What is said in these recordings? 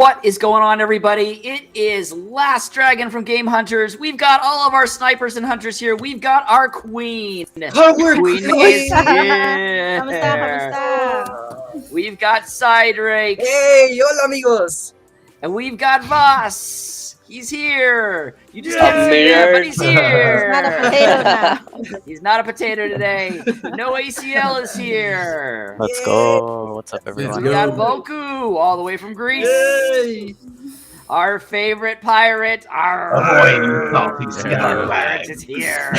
What is going on, everybody? It is Last Dragon from GameHunters. We've got all of our snipers and hunters here. We've got our queen. Our queen is here. Kamusta? We've got Cydrake. Hey, hola amigos. And we've got Vaas. He's here. You just can't see him, but he's here. He's not a potato now. He's not a potato today. No ACL is here. Let's go. What's up, everyone? We got Boku all the way from Greece. Hey. Our favorite pirate. Pirate is here.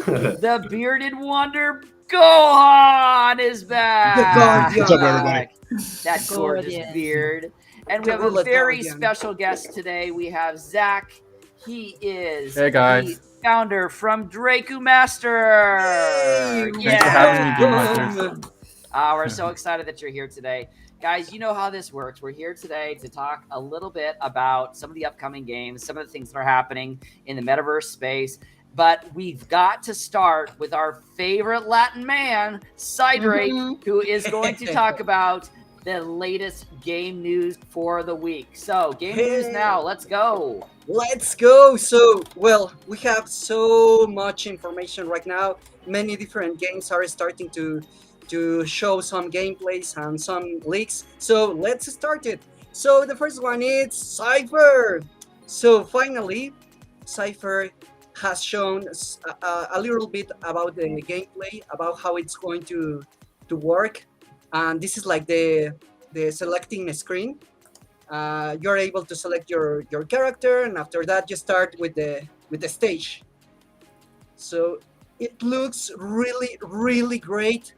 The bearded wonder Gohan is back. What's up, everybody? That gorgeous beard. And we have a very special guest today. We have Zach. He is the founder from dracoomaster. Thanks for having me, GameHunters. We're so excited that you're here today. Guys, you know how this works. We're here today to talk a little bit about some of the upcoming games, some of the things that are happening in the metaverse space. But we've got to start with our favorite Latin man, Cydrake, who is going to talk about the latest game news for the week. So, game news now. Let's go. Let's go. So, well, we have so much information right now. Many different games are starting to show some gameplays and some leaks. So, let's start it. So, the first one is Cypher. So, finally, Cypher has shown a little bit about the gameplay, about how it's going to work. And this is like the selecting screen. You're able to select your character, and after that you start with the stage. So it looks really, really great.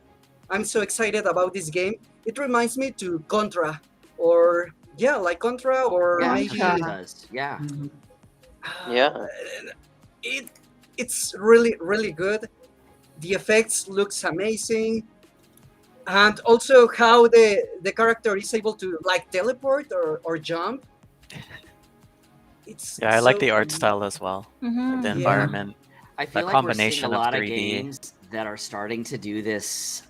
I'm so excited about this game. It reminds me to Contra, or like Contra, or maybe yeah. It's really, really good. The effects looks amazing. And also how the character is able to like teleport or jump. I like the art style as well. The environment. I feel like combination we're seeing a lot of of 3D. games that are starting to do this,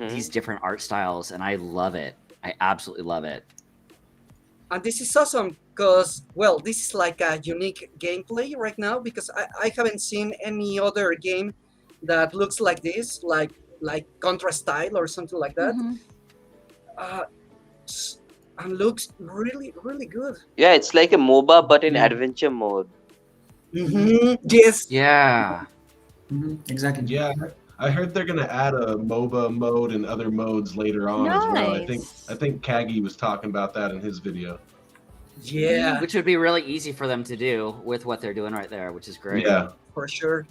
these different art styles, and I love it. I absolutely love it. And this is awesome because, well, this is like a unique gameplay right now, because I haven't seen any other game that looks like this, like Contra style or something like that. And looks really, really good. Yeah, it's like a MOBA but in adventure mode. Yes. Yeah. Exactly. Yeah, I heard they're gonna add a MOBA mode and other modes later on as well. I think Kagi was talking about that in his video. Yeah. Which would be really easy for them to do with what they're doing right there, which is great. Yeah. For sure.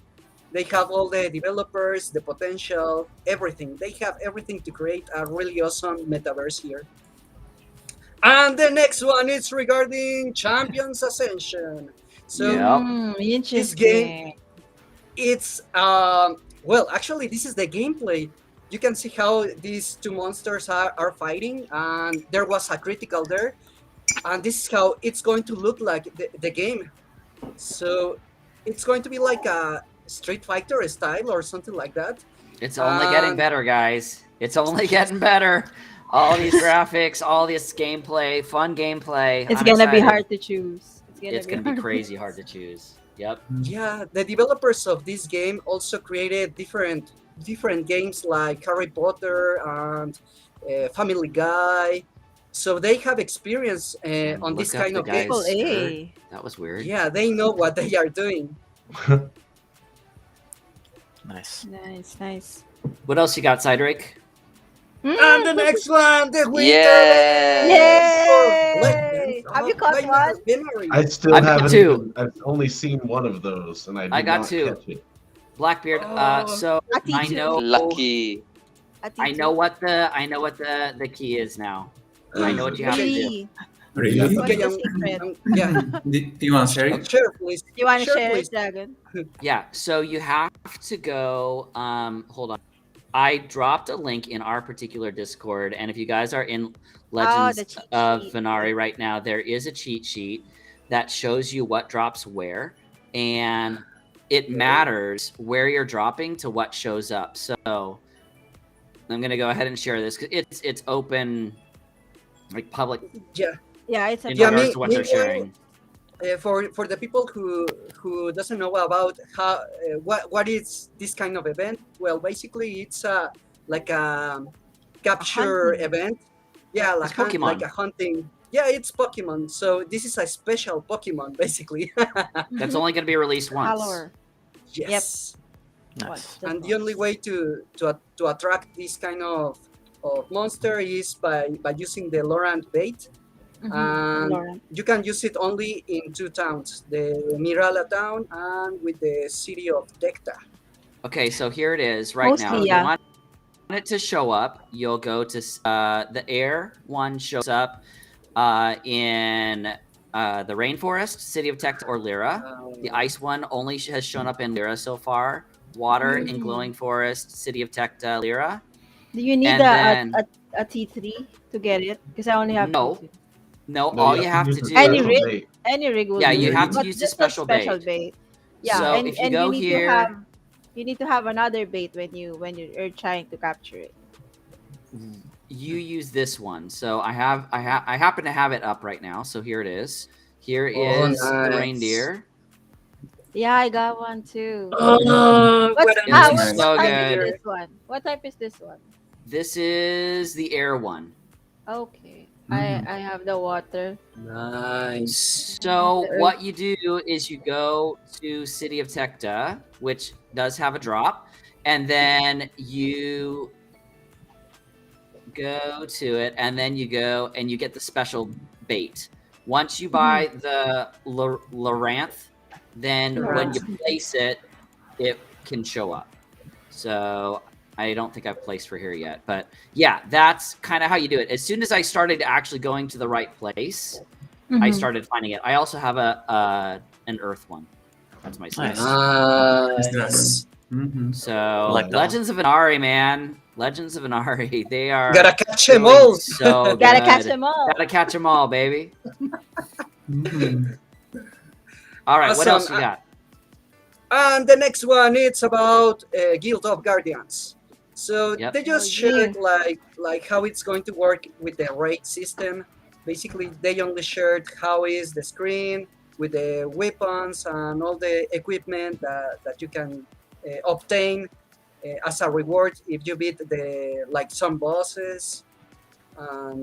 They have all the developers, the potential, everything. They have everything to create a really awesome metaverse here. And the next one is regarding Champions Ascension. So this game, it's well, actually this is the gameplay. You can see how these two monsters are fighting, and there was a critical there, and this is how it's going to look like the game. So it's going to be like a Street Fighter style or something like that. It's only getting better, guys. It's only getting better. All these graphics, all this gameplay, fun gameplay. It's gonna be hard to choose. It's gonna be crazy hard to choose. Yep. Yeah, the developers of this game also created different games like Harry Potter and Family Guy. So they have experience on this kind of games. That was weird. Yeah, they know what they are doing. Nice. Nice. What else you got, Cydrake? And the next one, the winner! Yay! Have you caught one? I still haven't. Two. I've only seen one of those, and I got not two. catch it. Blackbeard. So I know. Lucky. I know what the key is now. I know what you have to do. Really? What's the secret? Yeah. Do you want to share it? Share, please. You want to share please. it, Dragon? Yeah. So you have to go. Hold on. I dropped a link in our particular Discord, and if you guys are in Legends of Venari right now, there is a cheat sheet that shows you what drops where, and it matters where you're dropping to what shows up. So I'm gonna go ahead and share this because it's open like public Yeah. Yeah, it's a in Yeah, regards me- to what me they're sharing. For the people who doesn't know about how what is this kind of event, well, basically it's like a capture hunting. event. Yeah, It's like Pokemon. a hunting. Yeah, it's Pokemon. So this is a special Pokemon, basically. That's only going to be released once. Follower. Yes. Nice. And the only way to attract this kind of monster is by using the Lorand bait. And Lauren. you can use it only in two towns, the Mirala town and with the city of Dekta. Okay, so here it is right now. Mostly, If yeah. you want it to show up, you'll go to the air one shows up in the rainforest, city of Tecta or Lyra. The ice one only has shown up in Lyra so far. Water in glowing forest, city of Tecta, Lyra. Do you need And then- a T3 to get it? Because I only have No. T3. No, No, all you have to use do. the Any special rig? bait. Any rig will Yeah, do you it, have to but use the just special bait. Yeah, So and, if you and go you need here- to have you need to have another bait when you're trying to capture it. You use this one. So I happen to have it up right now. So here it is. Here Oh, is the nice. reindeer. Yeah, I got one too. Oh, What's It what looks so type good. is this one? What type is this one? This is the air one. Okay, Mhm. I have the water. nice. So The what you do is you go to City of Tecta, which does have a drop, and then you go to it, and then you go and you get the special bait. Once you buy the Loranth, then when you place it, it can show up. So I don't think I've placed for here yet, but yeah, that's kind of how you do it. As soon as I started actually going to the right place, I started finding it. I also have an earth one. That's my Nice. Nice. Mm-hmm. So Like that Legends of Inari, man. Legends of Inari. They are Gotta catch them doing all. so Gotta good. catch them all. Gotta catch them all, baby. Mm-hmm. All right, what Awesome. else you got? And the next one, it's about Guild of Guardians. So Yep. they just Oh, yeah. shared like how it's going to work with the raid system. Basically, they only shared how is the screen with the weapons and all the equipment that you can obtain as a reward if you beat the some bosses.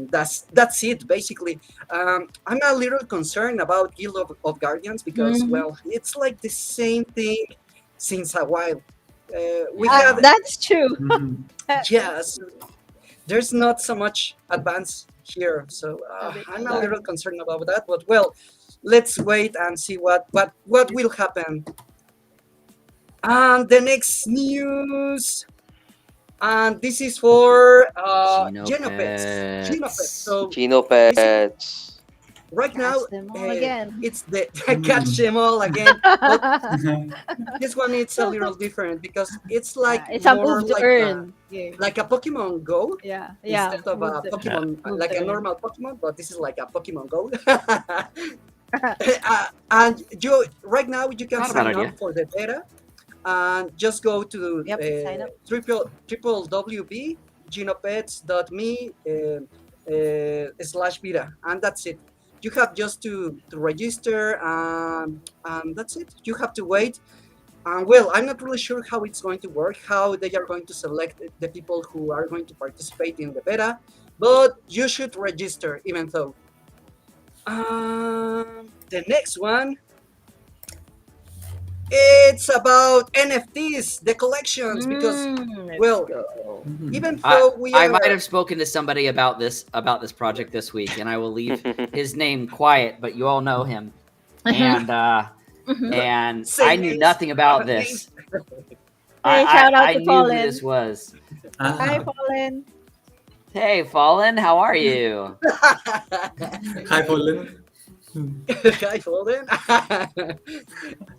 That's it basically. I'm a little concerned about Guild of Guardians because well, it's like the same thing since a while. We had That's true. Mm-hmm. yes, there's not so much advance here, so bit I'm a dark. little concerned about that. But well, let's wait and see what will happen. And the next news, and this is for Genopets. Genopets. So Genopets. right now, Catch them all again. it's the catch them all again. But this one it's a little different because it's like it's a more move to like earn. Yeah, like a Pokemon Go. yeah. Instead of a move to- Pokemon, move like to a earn. normal Pokemon, but this is like a Pokemon Go. And you right now you can Not a bad sign idea. up for the beta and just go to Yep, sign up. www genopets.me / beta, and that's it. You have just to register, and that's it. You have to wait. And well, I'm not really sure how it's going to work, how they are going to select the people who are going to participate in the beta, but you should register even though. The next one, it's about NFTs, the collections, because Let's well, go. even though we I are, might have spoken to somebody about this project this week, and I will leave his name quiet, but you all know him. And and Say I knew names. nothing about this. Hey, shout out I to knew Colin. who this was. Hi, Fallen. Hey, Fallen, how are you? Hi, Poland. Hi, Holden.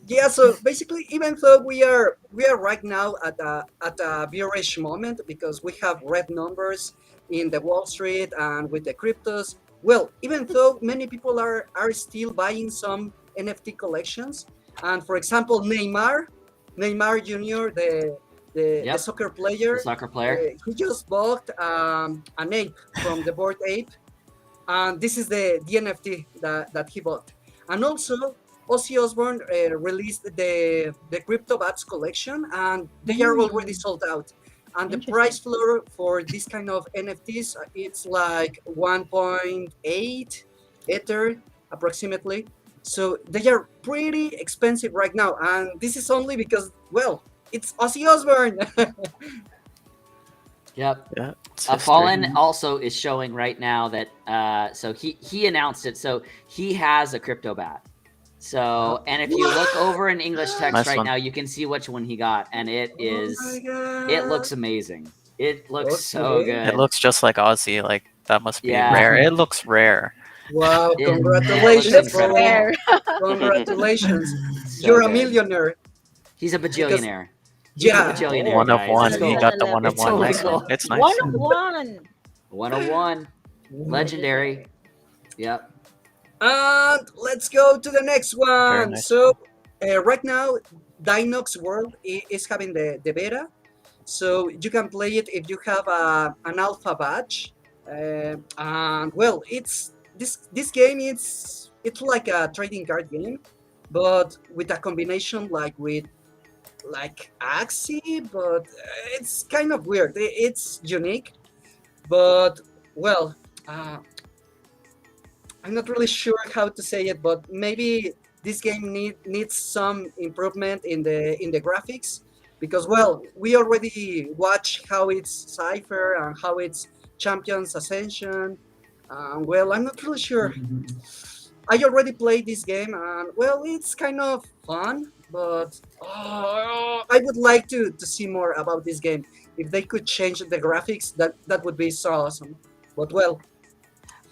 Yeah, so basically, even though we are right now at a bearish moment because we have red numbers in the Wall Street and with the cryptos. Well, even though many people are still buying some NFT collections, and for example, Neymar Jr., the soccer player, The soccer player. he just bought an ape from the Bored Ape. and this is the NFT that he bought. And also, Ozzy Osbourne released the Crypto Bats collection, and they are already sold out. And the price floor for this kind of NFTs, it's like 1.8 Ether approximately. So they are pretty expensive right now, and this is only because, well, it's Ozzy Osbourne. Yep. Yeah. It's Fallen history. also is showing right now that so he announced it. So he has a crypto bat. So and if you look over in English text Nice right one. now, you can see which one he got, and it is Oh my God. it looks amazing. It looks so Okay. good. It looks just like Ozzy. Like that must be Yeah. rare. It looks rare. Wow! It Congratulations, looks bro! incredible. Congratulations! So You're a good. millionaire. He's a bajillionaire. He's Yeah. a bajillionaire, One of guys. one. It's He cool. got the one of It's one. totally Nice one. cool. It's One nice. of one. 101. Legendary. Yep. And let's go to the next Very one. nice. So right now, Dinox World is having the beta, so you can play it if you have an alpha badge. And well, it's this game. It's like a trading card game, but with a combination with Axie, but it's kind of weird. It's unique, but well. I'm not really sure how to say it, but maybe this game needs some improvement in the graphics, because well, we already watched how it's Cypher and how it's Champions Ascension. Well, I'm not really sure. I already played this game, and well, it's kind of fun, but I would like to see more about this game. If they could change the graphics, that would be so awesome. But well,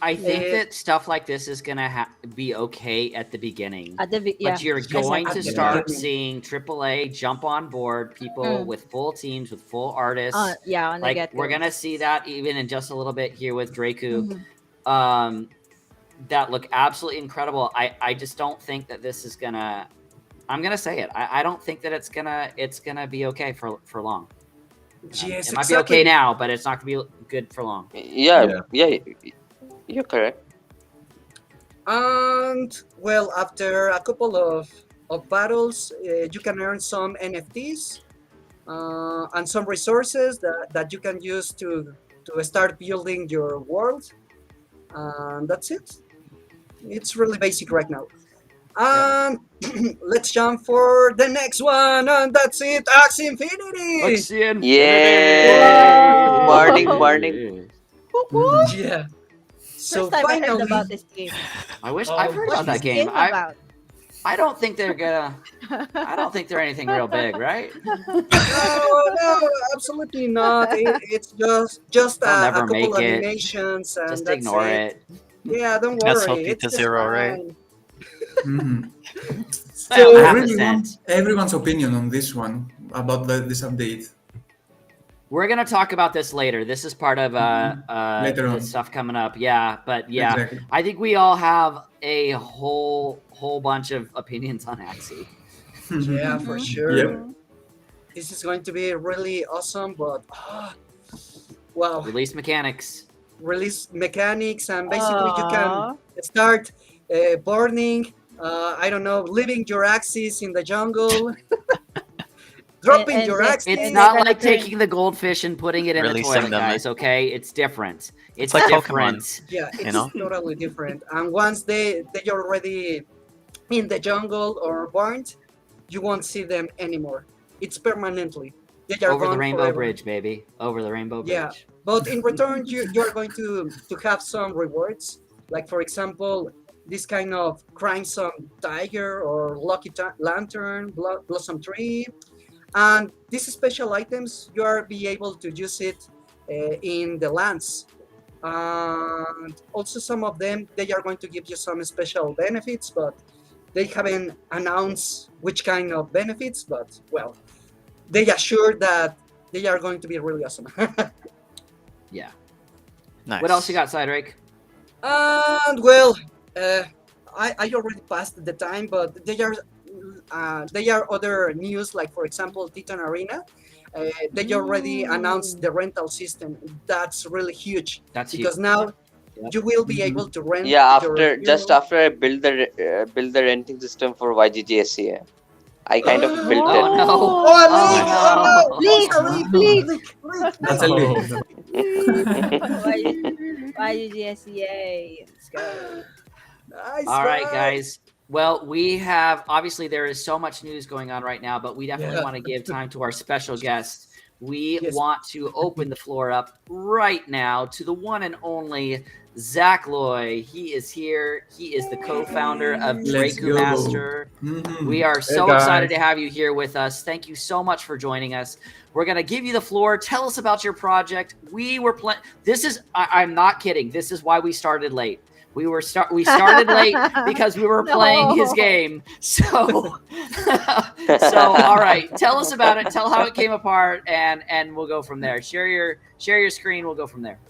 I think Yeah. that stuff like this is gonna be okay at the beginning, At the yeah. but you're going to At the start beginning. seeing AAA jump on board people with full teams, with full artists. Yeah, on the Like get-go. we're gonna see that even in just a little bit here with Draku. Mhm. That look absolutely incredible. I just don't think that this is gonna. I'm gonna say it. I don't think that it's gonna be okay for long. Yes, It might exactly. be okay now, but it's not gonna be good for long. Yeah, you're correct. And well, after a couple of battles, you can earn some NFTs and some resources that you can use to start building your world. And that's it. It's really basic right now. And let's jump for the next one, and that's it. Axie Infinity. Yeah. Warning. Yeah. So First time I heard finally, about this game. I wish Oh, I've heard What's about this that game. about? I don't think they're gonna. I don't think they're anything real big, right? no, absolutely not. It's just They'll a never couple make it. animations, and Just that's ignore it. it. Yeah, don't Let's worry. hope you It's to just zero, right? fine. Mhm. Well, I half a really cent. want everyone's opinion on this one about this update. We're gonna talk about this later. This is part of Later the on. stuff coming up. Yeah, but yeah, Exactly. I think we all have a whole bunch of opinions on Axie. Yeah, for Mhm. sure. Yep. This is going to be really awesome, but wow, Release mechanics. release mechanics, and basically you can Aw. start burning. I don't know, leaving your axes in the jungle, dropping And your then- axes. It's And not they're like gonna turn- taking the goldfish and putting it in the Releasing toilet, them, guys. Okay, it's different. It's like different. Yeah, it's know? totally different. And once they already in the jungle or burnt, you won't see them anymore. It's permanently. They are Over the gone rainbow forever. bridge, baby. Over the rainbow bridge. Yeah. But in return, you're going to have some rewards. Like, for example, this kind of crimson tiger or lucky lantern, blossom tree. And these special items, you are be able to use it in the lands. And also some of them, they are going to give you some special benefits, but they haven't announced which kind of benefits, but well, they assure that they are going to be really awesome. Yeah. Nice. What else you got, Cydrake? And well, I already passed the time, but they are other news, like for example, Titan Arena. They already announced the rental system. That's really huge That's because huge. now you will be able to rent. Yeah, your, after I build the renting system for YGGSCA, I kind of built Oh it. no! Oh, Oh, leak! no. Leak! Oh, Leak! leak! That's a leak. YGSEA. Let's go. Nice. All right, guys. guys. Well, we have obviously there is so much news going on right now, but we definitely Yeah. want to give time to our special guest. We Yes. want to open the floor up right now to the one and only Zach Loy. He is here. He is the co-founder of Let's go. dracoomaster. Mhm. We are so guys. excited to have you here with us. Thank you so much for joining us. We're going to give you the floor. Tell us about your project. We were playing. This is, I'm not kidding. This is why we started late. We started late because we were playing his game. So, all right. Tell us about it. Tell how it came apart, and we'll go from there. Share your screen. We'll go from there.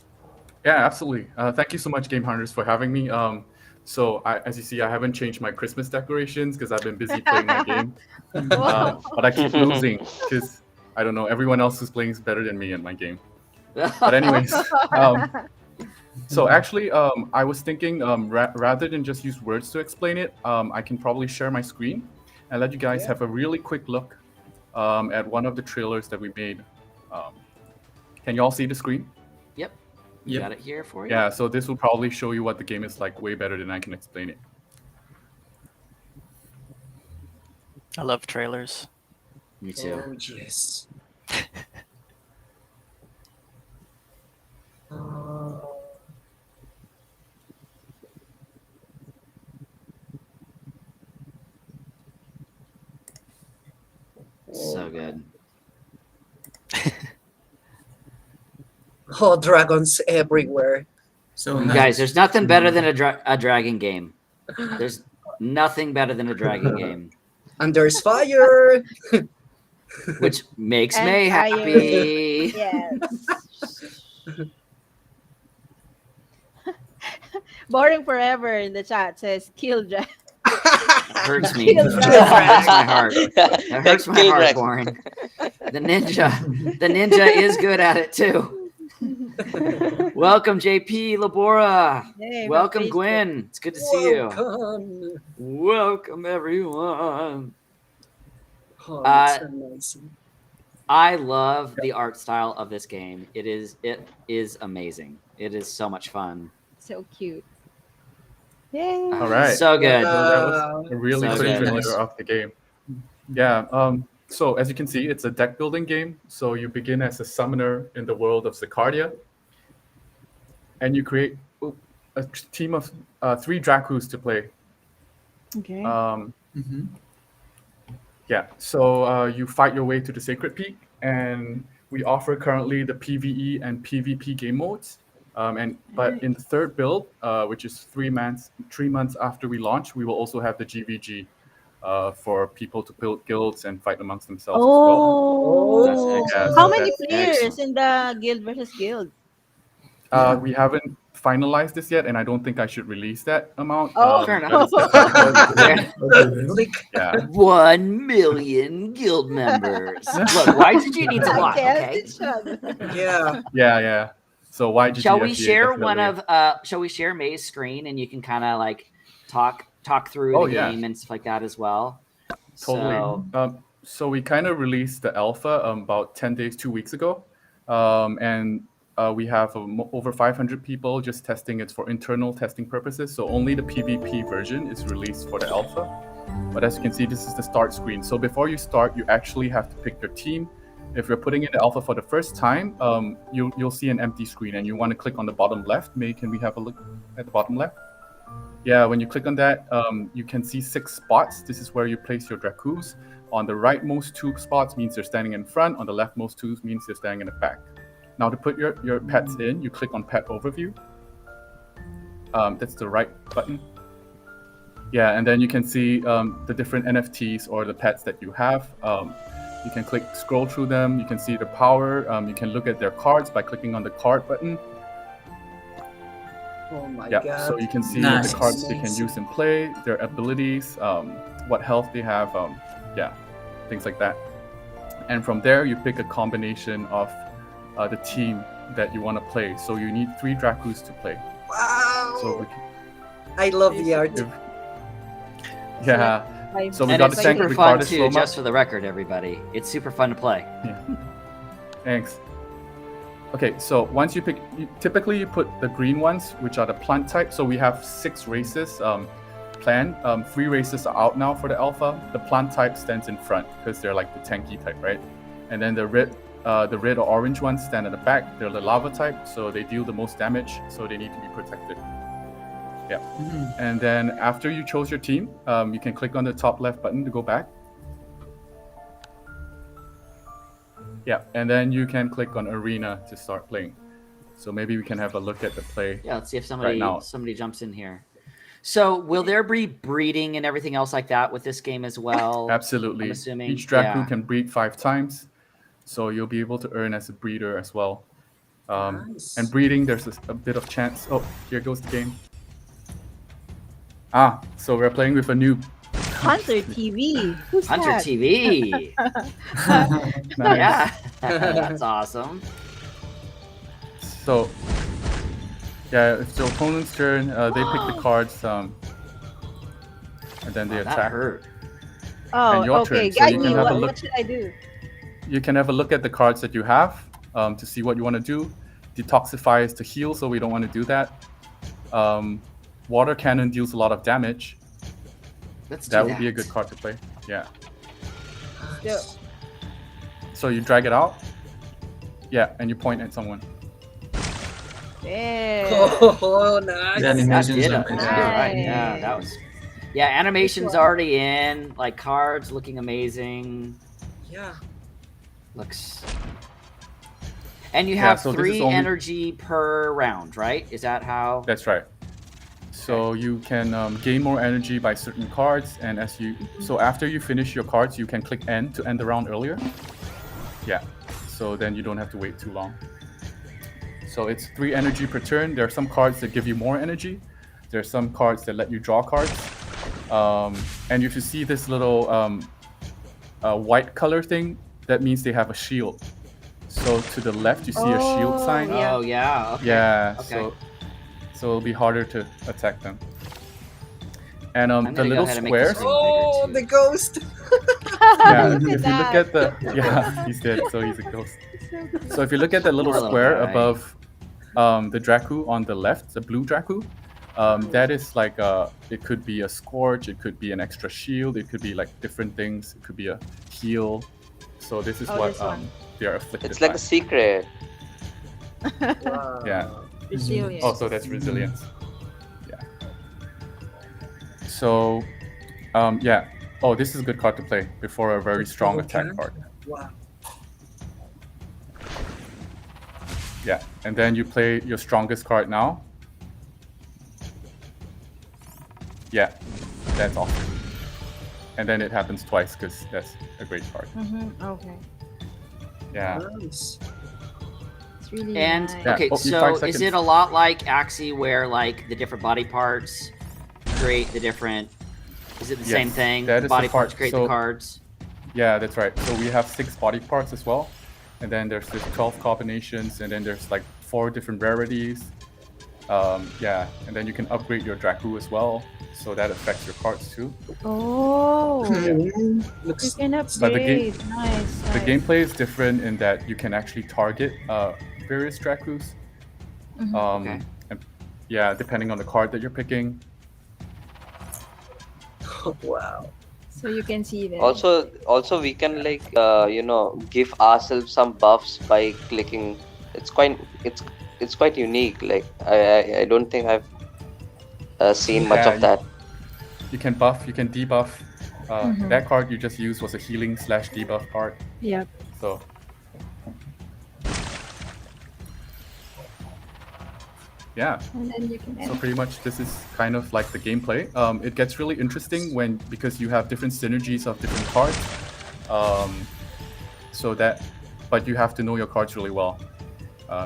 Yeah, absolutely. Thank you so much, GameHunters, for having me. As you see, I haven't changed my Christmas decorations because I've been busy playing my game. But I keep losing because, I don't know, everyone else who's playing is better than me in my game. But anyways, I was thinking rather than just use words to explain it, I can probably share my screen and let you guys have a really quick look at one of the trailers that we made. Can you all see the screen? Yep. Got it here for you. Yeah, so this will probably show you what the game is like way better than I can explain it. I love trailers. Me too. Oh, yes. So good. Oh, dragons everywhere. So You nice. guys, there's nothing better than a dragon game. There's nothing better than a dragon game, And there's fire. which makes And May fire. happy. Yes. Boring forever in the chat says kill Jack. Hurts me. Kill That Dragon. hurts my heart. That hurts my Kill heart, Dragon. Boring. The ninja is good at it too. Welcome, JP Labora. Hey, from Welcome, Facebook. Gwen. It's good to see you. Welcome. Welcome, everyone. Oh, that's amazing. I love the art style of this game. It is amazing. It is so much fun. So cute. Yay. All right. So good. That was a really So quick good. trailer of the game. Yeah. So as you can see, it's a deck building game. So you begin as a summoner in the world of Zicardia, and you create a team of 3 Dracoos to play. Okay. Mhm. Yeah. So you fight your way to the Sacred Peak, and we offer currently the PvE and PvP game modes. But in the third build, which is 3 months after we launch, we will also have the GVG for people to build guilds and fight amongst themselves as well. Oh. That's excellent. How Yeah, many that's players excellent. in the guild versus guild? We haven't finalized this yet, and I don't think I should release that amount. Oh, fair that enough. is definitely- Click. yeah. 1 million guild members. Look, why did you need to watch? Okay. Yeah. So why did Shall we share shall we share May's screen and you can kind of like talk through the game and stuff like that as well? Totally. So, So we kind of released the alpha about 10 days, 2 weeks ago. We have over 500 people just testing it for internal testing purposes. So only the PvP version is released for the alpha. But as you can see, this is the start screen. So before you start, you actually have to pick your team. If you're putting in the alpha for the first time, you'll see an empty screen and you want to click on the bottom left. May, can we have a look at the bottom left? Yeah, when you click on that, you can see 6 spots. This is where you place your Dracoos. On the rightmost 2 spots means they're standing in front. On the leftmost 2 means they're standing in the back. Now to put your pets in, you click on Pet Overview. That's the right button. Yeah, and then you can see the different NFTs or the pets that you have. You can scroll through them. You can see the power. You can look at their cards by clicking on the card button. Oh my Yeah, god. so you can see Nice. the cards they can use in play, their abilities, what health they have, things like that. And from there, you pick a combination of the team that you want to play. So you need 3 Dracoos to play. Wow. So we can, I love the art. yeah. So we And got it's to thank super fun Ricardo too, so much. just for the record, everybody. It's super fun to play. Thanks. Okay, so once you pick, typically you put the green ones, which are the plant type. So we have 6 races planned. 3 races are out now for the alpha. The plant type stands in front because they're like the tanky type, right? And then the red or orange ones stand at the back. They're the lava type, so they deal the most damage, so they need to be protected. Yeah. And then after you chose your team, you can click on the top left button to go back. Yeah, and then you can click on Arena to start playing. So maybe we can have a look at the play. Yeah, let's see if right now. somebody jumps in here. So will there be breeding and everything else like that with this game as well? Absolutely. I'm assuming. Each Dracu can breed 5 times, so you'll be able to earn as a breeder as well. Nice. And breeding, there's a bit of chance. Oh, here goes the game. So we're playing with a noob. Hunter TV. Who's Hunter that? TV. Nice. Yeah, that's awesome. So, yeah, it's the opponent's turn. They pick the cards, and then they Oh, that attack. hurt. Oh, And your okay. turn, so Got you you. can have a What look. should I do? You can have a look at the cards that you have to see what you want to do. Detoxify is to heal, so we don't want to do that. Water Cannon deals a lot of damage. Let's do That would be a good card to play. Yeah. Go. So you drag it out. Yeah, and you point at someone. Yeah. Oh, nice. The That animations did are it. amazing. You're right. Yeah, that was. Yeah, animation's already in. Like cards looking amazing. Yeah. Looks. And you Yeah, have so this is 3 only- energy per round, right? Is that how? That's right. So you can gain more energy by certain cards, and so after you finish your cards, you can click end to end the round earlier. Yeah. So then you don't have to wait too long. So it's 3 energy per turn. There are some cards that give you more energy. There are some cards that let you draw cards. And if you see this little white color thing, that means they have a shield. So to the left, you see a shield Oh, sign. yeah. Oh yeah. Okay. Yeah. Okay. So it'll be harder to attack them. And I'm the gonna go little ahead and make this squares. one Oh, bigger, the too. ghost. Yeah, Look if at you look that. at the he's dead, so he's a ghost. So if you look at the little Poor little square guy. above the Dracu on the left, the blue Dracu, that is like it could be a scorch, it could be an extra shield, it could be like different things, it could be a heal. So this is Oh, what this one. they are afflicted It's like by. a secret. Wow. Yeah. Resilience. Oh, so that's resilience. Yeah. So, yeah. Oh, this is a good card to play before a very strong attack Okay. card. Wow. Yeah, and then you play your strongest card now. Yeah, that's awesome. And then it happens twice because that's a great card. Okay. Yeah. Nice. It's really And nice. Yeah. okay, Oh, so 5 is seconds. it a lot like Axie, where like the different body parts create the different? Is it the same Yes, thing? that The is the body part. parts create So- the cards. Yeah, that's right. So we have 6 body parts as well. And then there's 12 combinations, and then there's like 4 different rarities. Yeah, and then you can upgrade your Dracu as well. So that affects your cards too. Oh, you Looks can But the game- upgrade. Nice. The gameplay is different in that you can actually target various Dracus. Okay. And yeah, depending on the card that you're picking. wow. So you can see them. Also we can like give ourselves some buffs by clicking. It's quite unique. Like I don't think I've seen much Yeah, of that. You can buff, you can debuff. That card you just used was a healing / debuff card. Yep. So yeah, And then you can so end. pretty much this is kind of like the gameplay. It gets really interesting because you have different synergies of different cards. But you have to know your cards really well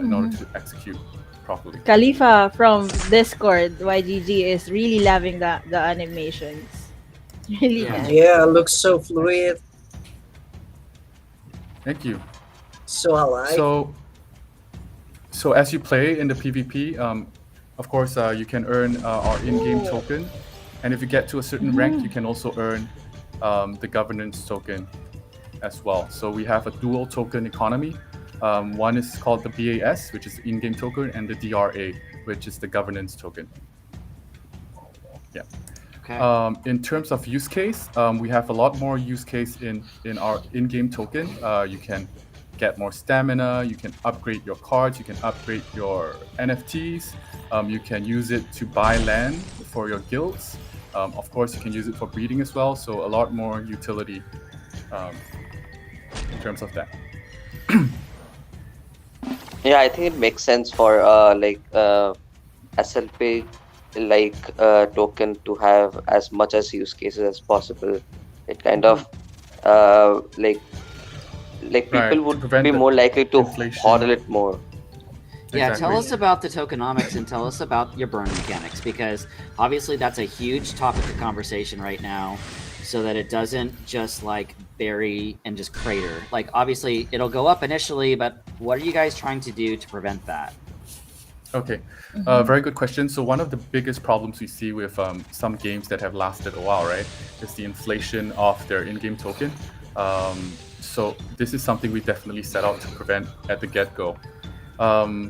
in order to execute properly. Khalifa from Discord, YGG, is really loving the animations. Really Yeah. nice. Yeah, looks so fluid, Thank you. so alive. So as you play in the PvP, Of course, you can earn our in-game token, and if you get to a certain rank, you can also earn the governance token as well. So we have a dual token economy. One is called the BAS, which is the in-game token, and the DRA, which is the governance token. Yeah. Okay. In terms of use case, we have a lot more use case in our in-game token. You can get more stamina, you can upgrade your cards, you can upgrade your NFTs, you can use it to buy land for your guilds. Of course, you can use it for breeding as well, so a lot more utility in terms of that. Yeah, I think it makes sense for SLP token to have as much as use cases as possible. It kind of people Right, to would prevent be the more likely to inflation. hodl it more. Yeah, Exactly. tell us about the tokenomics and tell us about your burn mechanics, because obviously that's a huge topic of conversation right now, so that it doesn't just like bury and just crater. Like obviously it'll go up initially, but what are you guys trying to do to prevent that? Okay, very good question. So one of the biggest problems we see with some games that have lasted a while, right, is the inflation of their in-game token. So this is something we definitely set out to prevent at the get-go.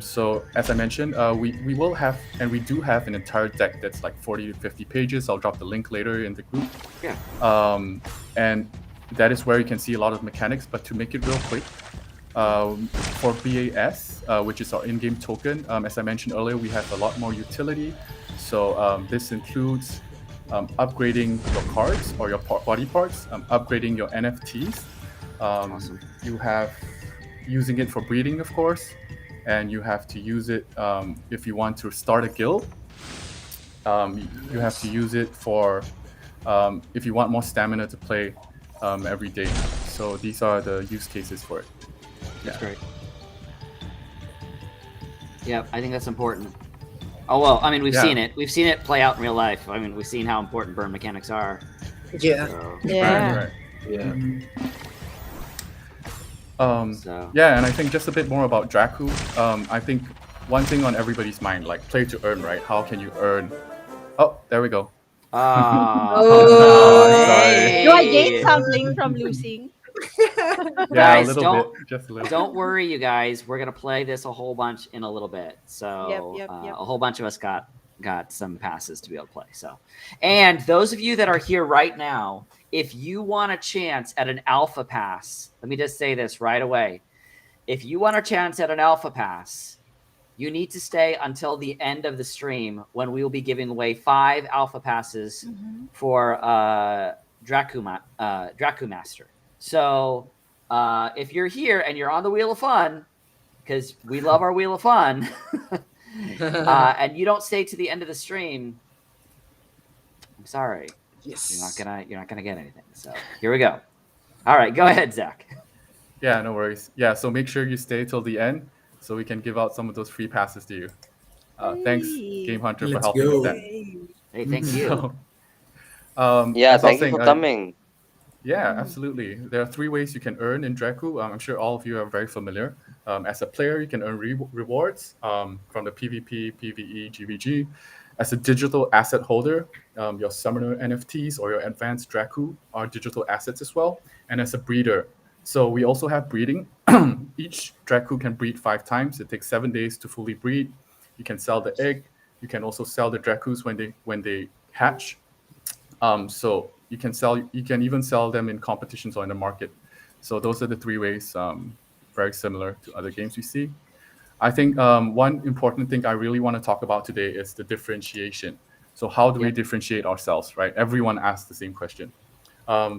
So as I mentioned, we will have, and we do have an entire deck that's like 40 to 50 pages. I'll drop the link later in the group. Yeah. And that is where you can see a lot of mechanics, but to make it real quick, for BAS, which is our in-game token, as I mentioned earlier, we have a lot more utility. So this includes upgrading your cards or your body parts, upgrading your NFTs. Awesome. You have using it for breeding, of course, and you have to use it if you want to start a guild. You have to use it for if you want more stamina to play every day. So these are the use cases for it. That's great. Yeah, I think that's important. Oh well, I mean we've seen it. We've seen it play out in real life. I mean we've seen how important burn mechanics are. Yeah. So, Yeah. Right. Yeah. so. Yeah, and I think just a bit more about Dracu. I think one thing on everybody's mind, like play to earn, right? How can you earn? Oh, there we go. Oh, sorry. Do I gain something from losing? Yeah, Guys, a little don't- bit, just a little. Don't worry, you guys. We're gonna play this a whole bunch in a little bit. So Yep. a whole bunch of us got some passes to be able to play. So, and those of you that are here right now, if you want a chance at an alpha pass, let me just say this right away. If you want a chance at an alpha pass, you need to stay until the end of the stream when we will be giving away 5 alpha passes for dracoomaster. So if you're here and you're on the Wheel of Fun, because we love our Wheel of Fun, and you don't stay to the end of the stream, I'm sorry, yes. you're not gonna get anything. So here we go. All right, go ahead, Zach. Yeah, no worries. Yeah, so make sure you stay till the end so we can give out some of those free passes to you. Thanks, Hey. Game Hunter, for Let's helping go. with that. Hey, thank you. Yeah, as I was thank you for saying, coming. Yeah, absolutely. There are 3 ways you can earn in Dracu. I'm sure all of you are very familiar. As a player, you can earn rewards from the PvP, PvE, GVG. As a digital asset holder, your summoner NFTs or your advanced Dracu are digital assets as well. And as a breeder, so we also have breeding. Each Dracu can breed 5 times. It takes 7 days to fully breed. You can sell the egg. You can also sell the Dracus when they hatch. So you can even sell them in competitions or in the market. So those are the 3 ways, very similar to other games we see. I think one important thing I really want to talk about today is the differentiation. So how do we differentiate ourselves, right? Everyone asks the same question.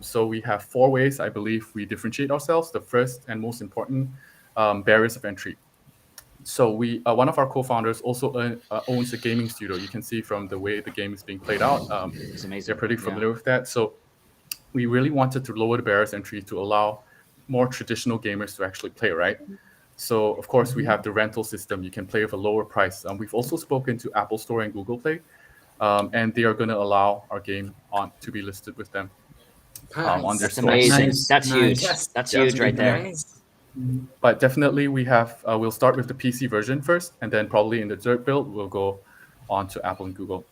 So we have 4 ways I believe we differentiate ourselves. The first and most important, barriers of entry. So one of our co-founders also owns a gaming studio. You can see from the way the game is being played out. It's amazing. They're pretty familiar with that. So we really wanted to lower the barriers of entry to allow more traditional gamers to actually play, right? So of course we have the rental system. You can play with a lower price. We've also spoken to Apple Store and Google Play, and they are going to allow our game to be listed with them on their That's store. amazing. Nice, That's nice. huge. Yes. That's Yeah. huge right there. Nice. But definitely we have, we'll start with the PC version first, and then probably in the third build, we'll go onto Apple and Google.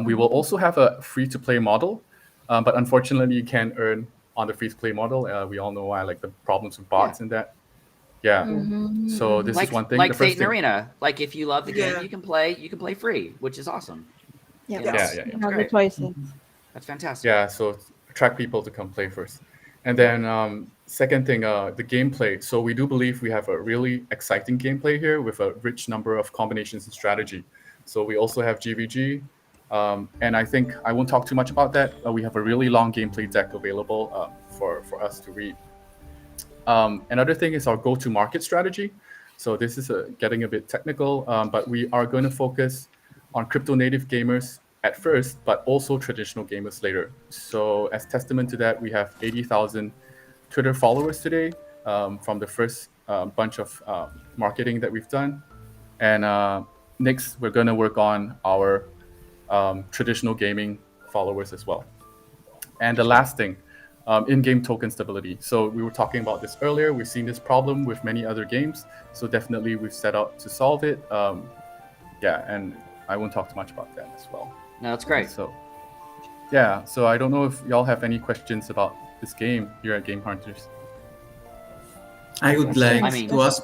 We will also have a free-to-play model, but unfortunately, you can't earn on the free-to-play model. We all know why, like the problems with bots and that. Yeah. So this like is one thing. like the first Fate and thing. Arena. Like if you love the Yeah. game, you can play free, which is awesome. Yeah. You know? Yes. Yeah. You have the Great. choices. That's fantastic. Yeah, so attract people to come play first. And then second thing, the gameplay. So we do believe we have a really exciting gameplay here with a rich number of combinations and strategy. So we also have GVG. And I think I won't talk too much about that. We have a really long gameplay deck available for us to read. Another thing is our go-to-market strategy. So this is getting a bit technical, but we are going to focus on crypto-native gamers at first, but also traditional gamers later. So as testament to that, we have 80,000 Twitter followers today from the first bunch of marketing that we've done. And next, we're going to work on our traditional gaming followers as well. And the last thing, in-game token stability. So we were talking about this earlier. We've seen this problem with many other games. So definitely we've set out to solve it. And I won't talk too much about that as well. No, that's great. So yeah, so I don't know if y'all have any questions about this game here at GameHunters. I would like to ask.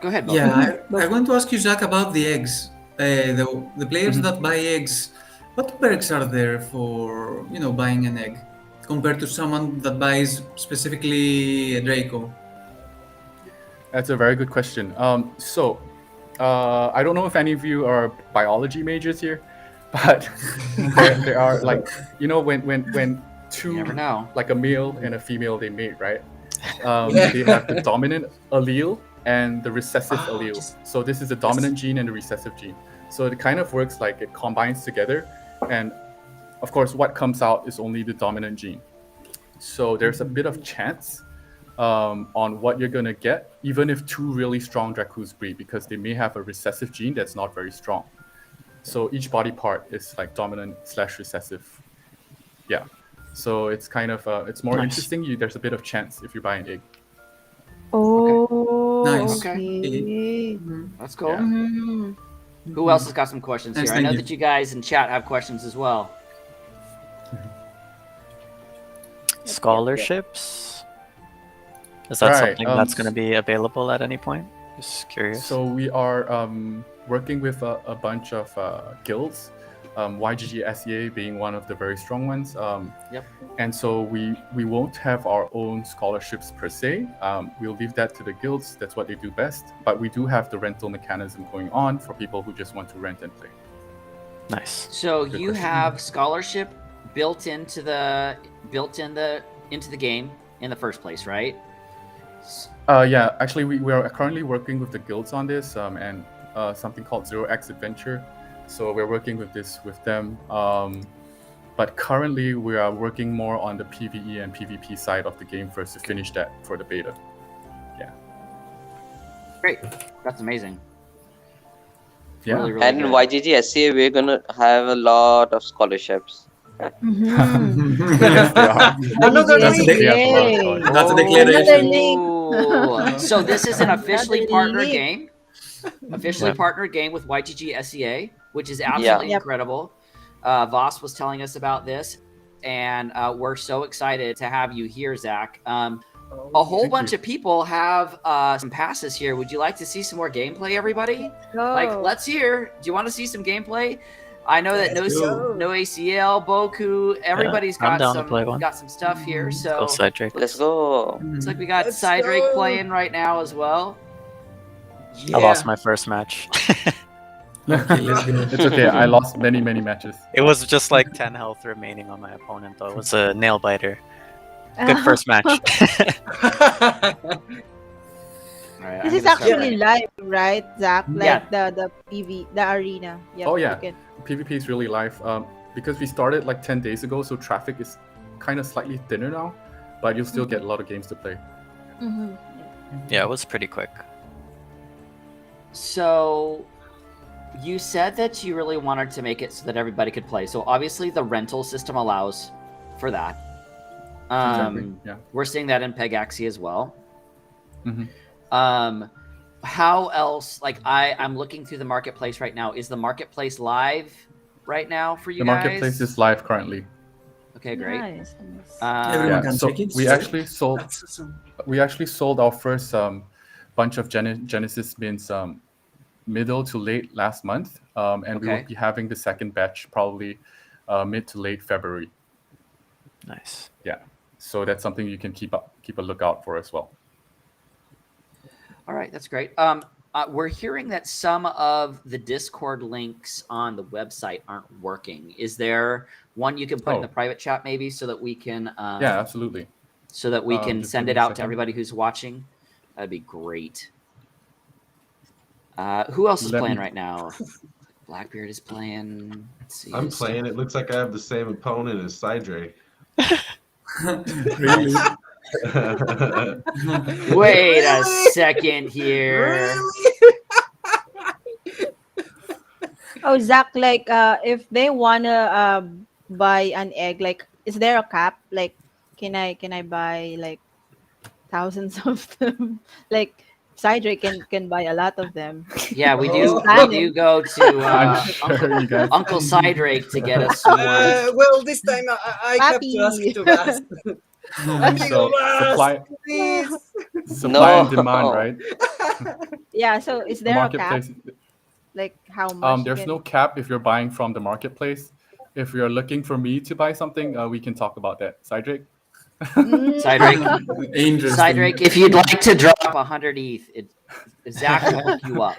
Go ahead, Bob. Yeah, I want to ask you, Zach, about the eggs. The players that buy eggs, what perks are there for buying an egg compared to someone that buys specifically a Draco? That's a very good question. I don't know if any of you are biology majors here, but there are when two, You never know. like a male and a female, they mate, right? They have the dominant allele and the recessive allele. So this is the dominant gene and the recessive gene. So it kind of works like it combines together, and of course, what comes out is only the dominant gene. So there's a bit of chance on what you're gonna get, even if two really strong Dracoos breed, because they may have a recessive gene that's not very strong. So each body part is like dominant/recessive. Yeah. So it's kind of it's more interesting. There's a bit of chance if you buy an egg. Oh, Nice. okay. That's cool. Mm-hmm. Who else has got some questions Thanks, here? I know thank you. that you guys in chat have questions as well. Scholarships? Is that Right, something that's going to be available at any point? Just curious. So we are working with a bunch of guilds, YGG SEA being one of the very strong ones. Yep. And so we won't have our own scholarships per se. We'll leave that to the guilds. That's what they do best. But we do have the rental mechanism going on for people who just want to rent and play. Nice. So Good you question. have scholarship built into the game in the first place, right? Yeah, actually we are currently working with the guilds on this and something called 0x Adventure. So we're working with them. But currently we are working more on the PvE and PvP side of the game first to finish that for the beta. Yeah. Great. That's amazing. Yeah. Really, really And in good. YGG SCA, we're gonna have a lot of scholarships. Mm-hmm. Yes, they are. Another That's link. We have a lot of Yay. scholarships. That's a Another declaration. link. Ooh. So this is an officially Another partnered link. game. Officially Yeah. partnered game with YGG SEA, which is absolutely Yep. incredible. Vaas was telling us about this, and we're so excited to have you here, Zach. A whole Thank bunch you. of people have some passes here. Would you like to see some more gameplay, everybody? Like, Go. let's hear. Do you want to see some gameplay? I know that Let's go. no ACL, Boku, everybody's I'm got down to play one. some stuff here. Go So Cydrake. Let's go. looks like we got Let's Cydrake go. playing right now as well. I lost my first match. Okay, let's go. It's okay. I lost many matches. It was just like 10 health remaining on my opponent, though. It was a nail biter. Good first match. All right, This I'm is gonna start actually live, right, Zach? Like Yeah. the PV, the arena. Yep, Oh, yeah. you can- PvP is really live because we started like 10 days ago, so traffic is kind of slightly thinner now, but you'll still get a lot of games to play. Mhm. Yeah, it was pretty quick. So you said that you really wanted to make it so that everybody could play. So obviously the rental system allows for that. Exactly. Yeah. We're seeing that in Pegaxi as well. Mhm. how else? Like I'm looking through the marketplace right now. Is the marketplace live right now for you The guys? marketplace is live currently. Okay, great. Nice. Everyone Yeah, can so check it. we actually sold That's awesome. our first bunch of Genesis mints middle to late last month, and we will Okay. be having the second batch probably mid to late February. Nice. Yeah, so that's something you can keep a lookout for as well. All right, that's great. We're hearing that some of the Discord links on the website aren't working. Is there one you can put in the private chat maybe so that we can Yeah, absolutely. so that we can just send give it me a out to second. everybody who's watching? That'd be great. Who else is Let playing me- right now? Blackbeard is playing. Let's see. I'm playing. It looks like I have the same opponent as Cydrake. Really? Wait a second here. Oh, Zach, like, if they wanna buy an egg, like, is there a cap? Like, can I buy like thousands of them? Like, Cydrake can buy a lot of them. Yeah, we do. Oh. We do go to I'm sure you guys. Uncle Cydrake to get us some more. Well, this time I have to ask Papi. to Vaas. So supply Please. and demand, right? Yeah. So is The there a cap? marketplace. Like how much? you There's can- no cap if you're buying from the marketplace. If you're looking for me to buy something, we can talk about that. Cydrake? Cydrake, Interesting. Cydrake, if you'd like to drop 100 ETH, Zach will hook you up.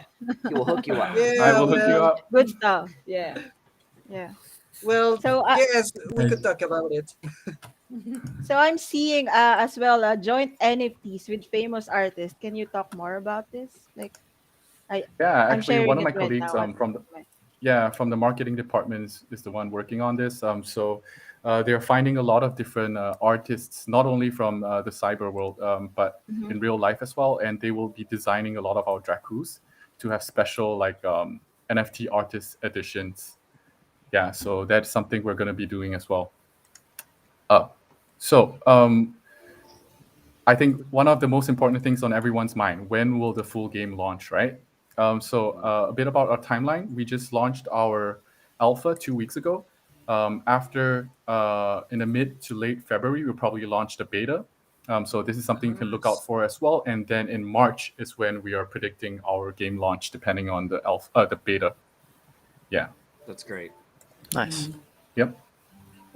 He will hook you up. Yeah, I will hook you well, up. Good stuff. Yeah. Yeah. Well, So yes, we could talk about it. so I'm seeing as well joint NFTs with famous artists. Can you talk more about this? Like, Yeah, I'm actually, sharing one of my it right colleagues now. from the marketing department is the one working on this. So they're finding a lot of different artists, not only from the cyber world, but Mhm. in real life as well. And they will be designing a lot of our Dracoos to have special like NFT artist editions. Yeah, so that's something we're going to be doing as well. So I think one of the most important things on everyone's mind: when will the full game launch, right? So a bit about our timeline. We just launched our alpha 2 weeks ago. After in the mid to late February, we'll probably launch the beta. So this is something you can look out for as well. And then in March is when we are predicting our game launch, depending on the the beta. Yeah. That's great. Nice. Yep.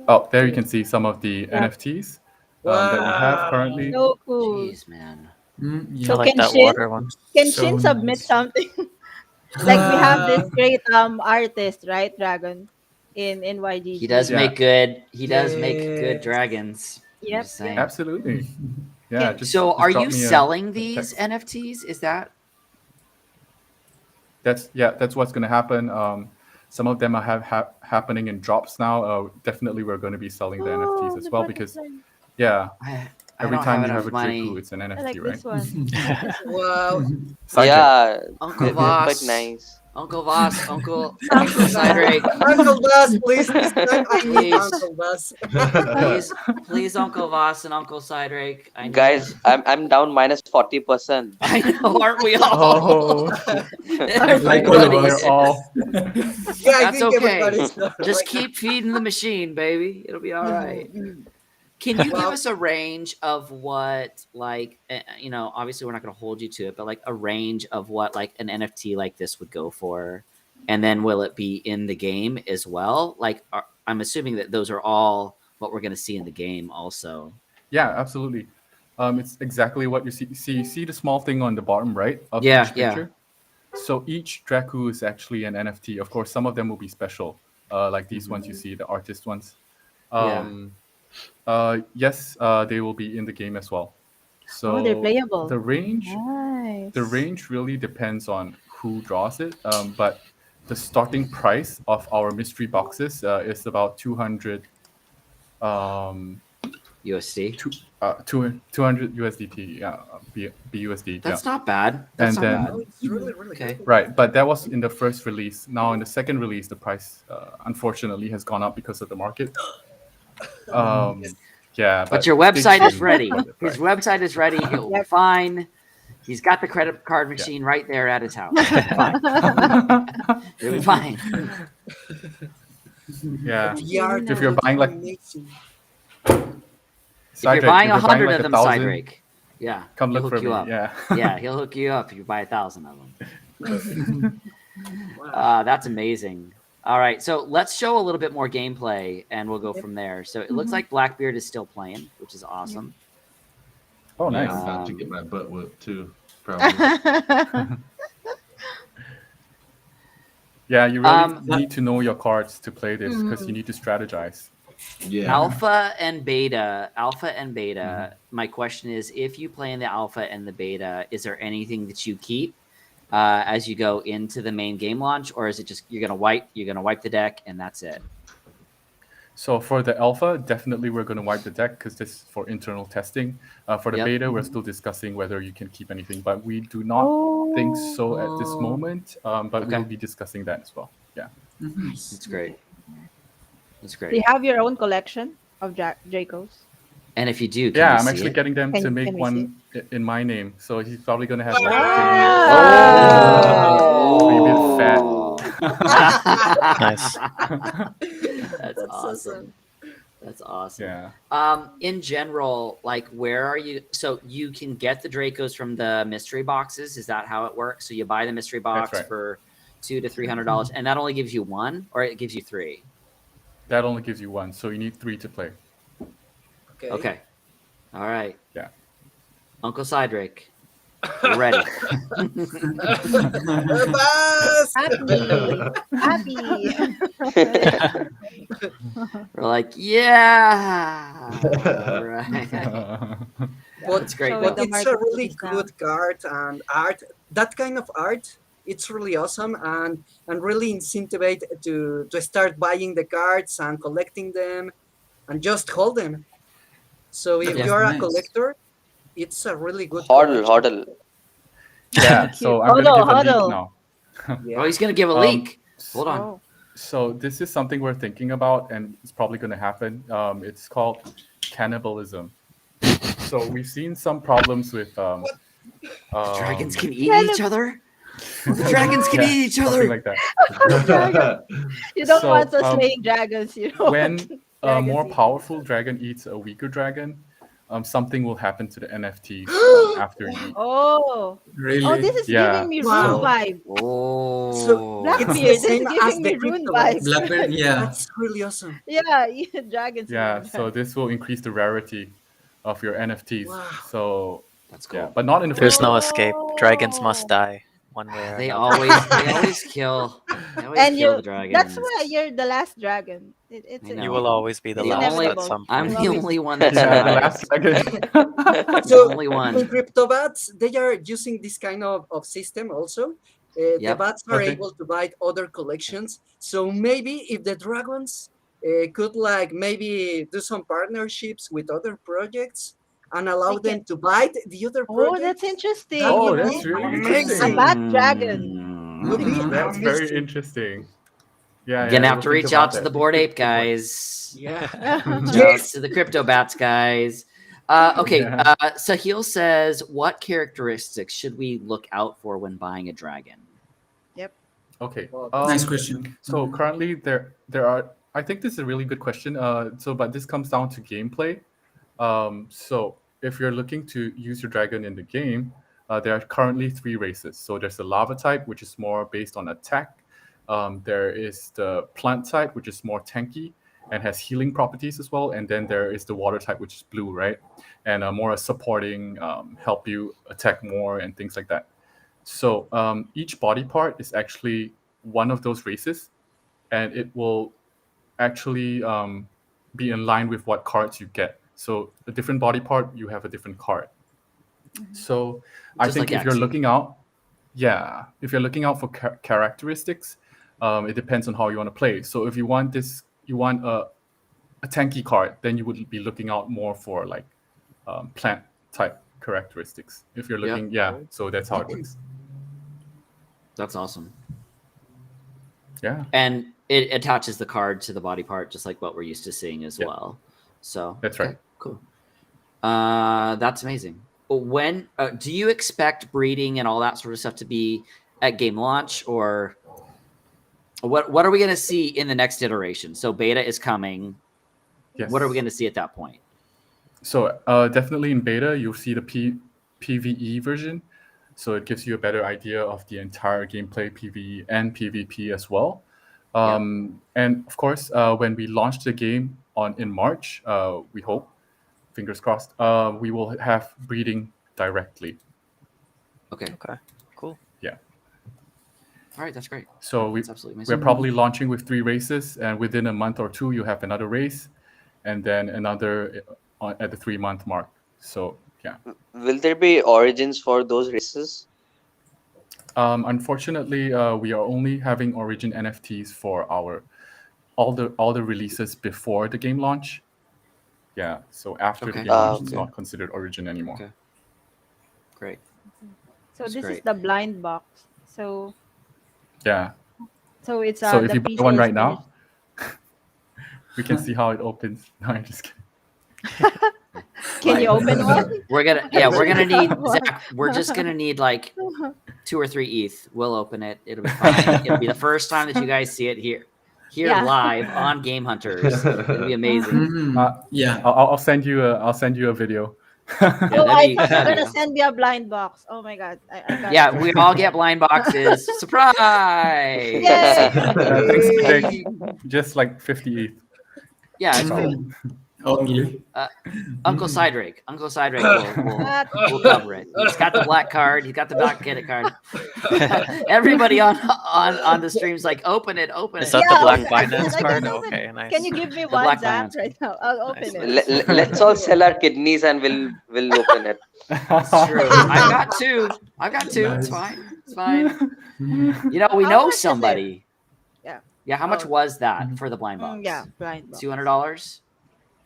Oh, there you can see some of the NFTs that we have currently. So cool. Jeez, man. Yeah. So I like can that Shin- water one. Can So Shin submit nice. something? Like we have this great artist, right, Dragon, in YGG. He does Yeah. make good. He does make Yes. good dragons. I'm Yep, just saying. Absolutely. Yeah. Can- just So, are drop you me a selling these text. NFTs? Is that That's what's going to happen. Some of them are happening in drops now. Definitely, we're going to be selling the NFTs as well because, yeah, I every don't time have you have enough a money. Draco, it's an I NFT, like right? this one. Wow. Cydrake. Yeah, Uncle they're Vaas. quite nice. Uncle Voss, Uncle Cydrake. Uncle Vaas, please. This time I need Please. Uncle Vaas. Please, Uncle Voss and Uncle Cydrake. I need- Guys, I'm down minus 40%. I know, aren't we all? Oh, Like all of Everybody's- us. we're all. Yeah, I That's think okay. everybody's Just right keep feeding the machine, baby. It'll be all right. Can you give Well- us a range of what, like, obviously we're not going to hold you to it, but like a range of what, like, an NFT like this would go for? And then will it be in the game as well? Like, I'm assuming that those are all what we're going to see in the game also. Yeah, absolutely. It's exactly what you see. You see the small thing on the bottom right of Yeah, each yeah. picture? So each Draco is actually an NFT. Of course, some of them will be special, like these ones you see, the artist ones. Yes, they will be in the game as well. So They're playable. the range Nice. really depends on who draws it. But the starting price of our mystery boxes is about 200 USD. 200 USDT, yeah, BUSD. That's yeah. not bad. That's And not then- bad. Oh, it's really, really Okay. good. Right, but that was in the first release. Now in the second release, the price unfortunately has gone up because of the market. Yeah, But your website stay is tuned ready. for the His price. website is ready. It will be Yep. fine. He's got the credit card machine right there at his house. Fine. It'll be fine. VR Yeah. VR If you're looks buying like amazing. If you're Cydrake, buying if you're 100 like of them, 1,000, Cydrake, yeah, come he'll look hook for you me. up. Yeah. Yeah, he'll hook you up if you buy 1,000 of them. Wow. That's amazing. All right, so let's show a little bit more gameplay, and we'll go from there. So it looks like Blackbeard is still playing, which is awesome. Oh, Yeah, nice. I'm about to get my butt whipped too. Probably. Yeah, you really Um, need to know your cards to play this because you need to strategize. Yeah. Alpha and beta. My question is, if you play in the alpha and the beta, is there anything that you keep as you go into the main game launch, or is it just you're gonna wipe the deck and that's it? So for the alpha, definitely we're going to wipe the deck because this is for internal testing. For the Yep. beta, we're still discussing whether you can keep anything, but we do not think so at this moment. But Okay. we'll be discussing that as well. Yeah. That's great. That's Do you great. have your own collection of Dracos? And if you do, can Yeah, we I'm see actually it? getting them Can- to make can we one in my name. So he's probably going to have like Oh! maybe fat. Nice. That's awesome. That's awesome. Yeah. In general, like, where are you? So you can get the Dracos from the mystery boxes. Is that how it works? So you buy the mystery box right. for $200 to $300, and that only gives you one, or it gives you three. That only gives you one. So you need 3 to play. Okay. All right. Yeah. Uncle Cydrake, we're ready. Vaas! Happy. We're like, yeah. All right. That's great. Showing But the it's a really market now. good card and art. That kind of art, it's really awesome and really incentivate to start buying the cards and collecting them and just hold them. So if Yeah. you're a Nice. collector, it's a really good Hodl, collection. hodl. Yeah. So I'm going to Huddle, give a huddle. leak now. Oh, he's gonna give a leak. Hold on. Oh. So this is something we're thinking about, and it's probably going to happen. It's called cannibalism. So we've seen some problems with Dragons can eat each other. The dragons can eat each something other. like that. You don't So, want us slaying dragons, you know. When a Dragons more eat. powerful dragon eats a weaker dragon, something will happen to the NFTs after you eat. Oh, Really? this is Yeah. giving me Wow. rune vibe. Oh. So Blackbeard, it's the this is same as giving the me rune crypto vibes. Blackbeard, yeah. That's really awesome. Yeah, dragons. Yeah, rune. so this will increase the rarity of your NFTs. Wow. So That's cool. yeah, but not in the There's first no place. escape. Dragons must die one way or They another. always kill. They always And kill you, the dragons. that's why you're the last dragon. I know. You will always be the The last only- at some I'm point. the only one that Yeah, the survives. last dragon. The So only in one. CryptoBats, they are using this kind of system also. The Yep. bats are Okay. able to buy other collections. So maybe if the dragons could like maybe do some partnerships with other projects and allow They them to buy the other Oh, projects. that's interesting. That Oh, would that's be really amazing. interesting. A bat dragon. Would be That's very amazing. interesting. Yeah, Gonna have we'll to think reach about out to that. the Bored Ape Good point. guys. Yeah. Reach Yes. out to the Crypto Bats guys. Okay, Yeah. Sahil says, what characteristics should we look out for when buying a dragon? Okay. Nice question. So currently there are. I think this is a really good question. But this comes down to gameplay. So if you're looking to use your dragon in the game, there are currently 3 races. So there's the lava type, which is more based on attack. There is the plant type, which is more tanky and has healing properties as well. And then there is the water type, which is blue, right? And more supporting, help you attack more and things like that. So each body part is actually one of those races, and it will actually be in line with what cards you get. So a different body part, you have a different card. So I Just think like if you're Axie. looking out, if you're looking out for characteristics, it depends on how you want to play. So if you want a tanky card, then you would be looking out more for like plant type characteristics. If you're looking, so that's how it works. That's awesome. Yeah, And it attaches the card to the body part, just like what we're used to seeing as Yeah. well. So That's right. Cool. That's amazing. when do you expect breeding and all that sort of stuff to be at game launch, or what are we going to see in the next iteration? So beta is coming. Yes. What are we going to see at that point? So definitely in beta, you'll see the PvE version. So it gives you a better idea of the entire gameplay, PvE and PvP as well. And of course, when we launch the game in March, we hope, fingers crossed, we will have breeding directly. Okay. Cool. Yeah. All right, that's great. So That's absolutely amazing. we're probably launching with 3 races, and within a month or 2, you have another race, and then another at the 3-month mark. So yeah. Will there be origins for those races? Unfortunately, we are only having Origin NFTs for all the releases before the game launch. Yeah, so after the game launch, it's not considered Origin anymore. Okay. Great. So That's this great. is the blind box. So Yeah. so it's So if the you buy PC one is right now, we can see how it opens. No, I'm just kidding. Can you open one? We're gonna need Zach. We're just gonna need like 2 or 3 ETH. We'll open it. It'll be fine. It'll be the first time that you guys see it here Yeah. live on Game Hunters. It'll be amazing. Yeah. I'll send you a video. Oh, I that'd thought you're be- gonna send me a blind box. Oh my god. I got Yeah, it. we all get blind boxes. Surprise! Yay! Just like 50 ETH. Yeah, it's cool. Only. Uncle Cydrake will cover it. He's got the black card. He's got the black credit card. Everybody on the stream's like, open it. Is that the Black Binance I card? can open Okay, it. nice. Can you give me Black one, Zach, Binance. right now? I'll open Nice. it. Let's all sell our kidneys and we'll open it. It's true. I've got two. It's Nice. fine. You know, we How know much is it? somebody. Yeah. Yeah. How much Oh. was that for the blind box? Yeah, blind box. $200.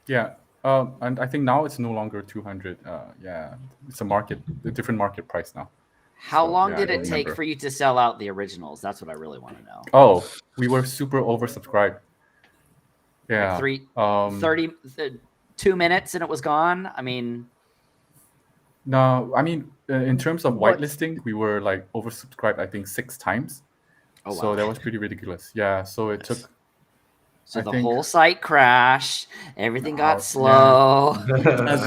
Yeah. And I think now it's no longer 200. Yeah, it's a different market price now. How So, long yeah, did I it don't take remember. for you to sell out the originals? That's what I really want to know. Oh, we were super oversubscribed. Yeah. 2 minutes and it was gone. I mean, No, I mean, in terms of What? whitelisting, we were like oversubscribed, I think 6 times. oh So wow. that was pretty ridiculous. Yeah. So it took. So I the think- whole site crashed. Everything Oh, got slow. As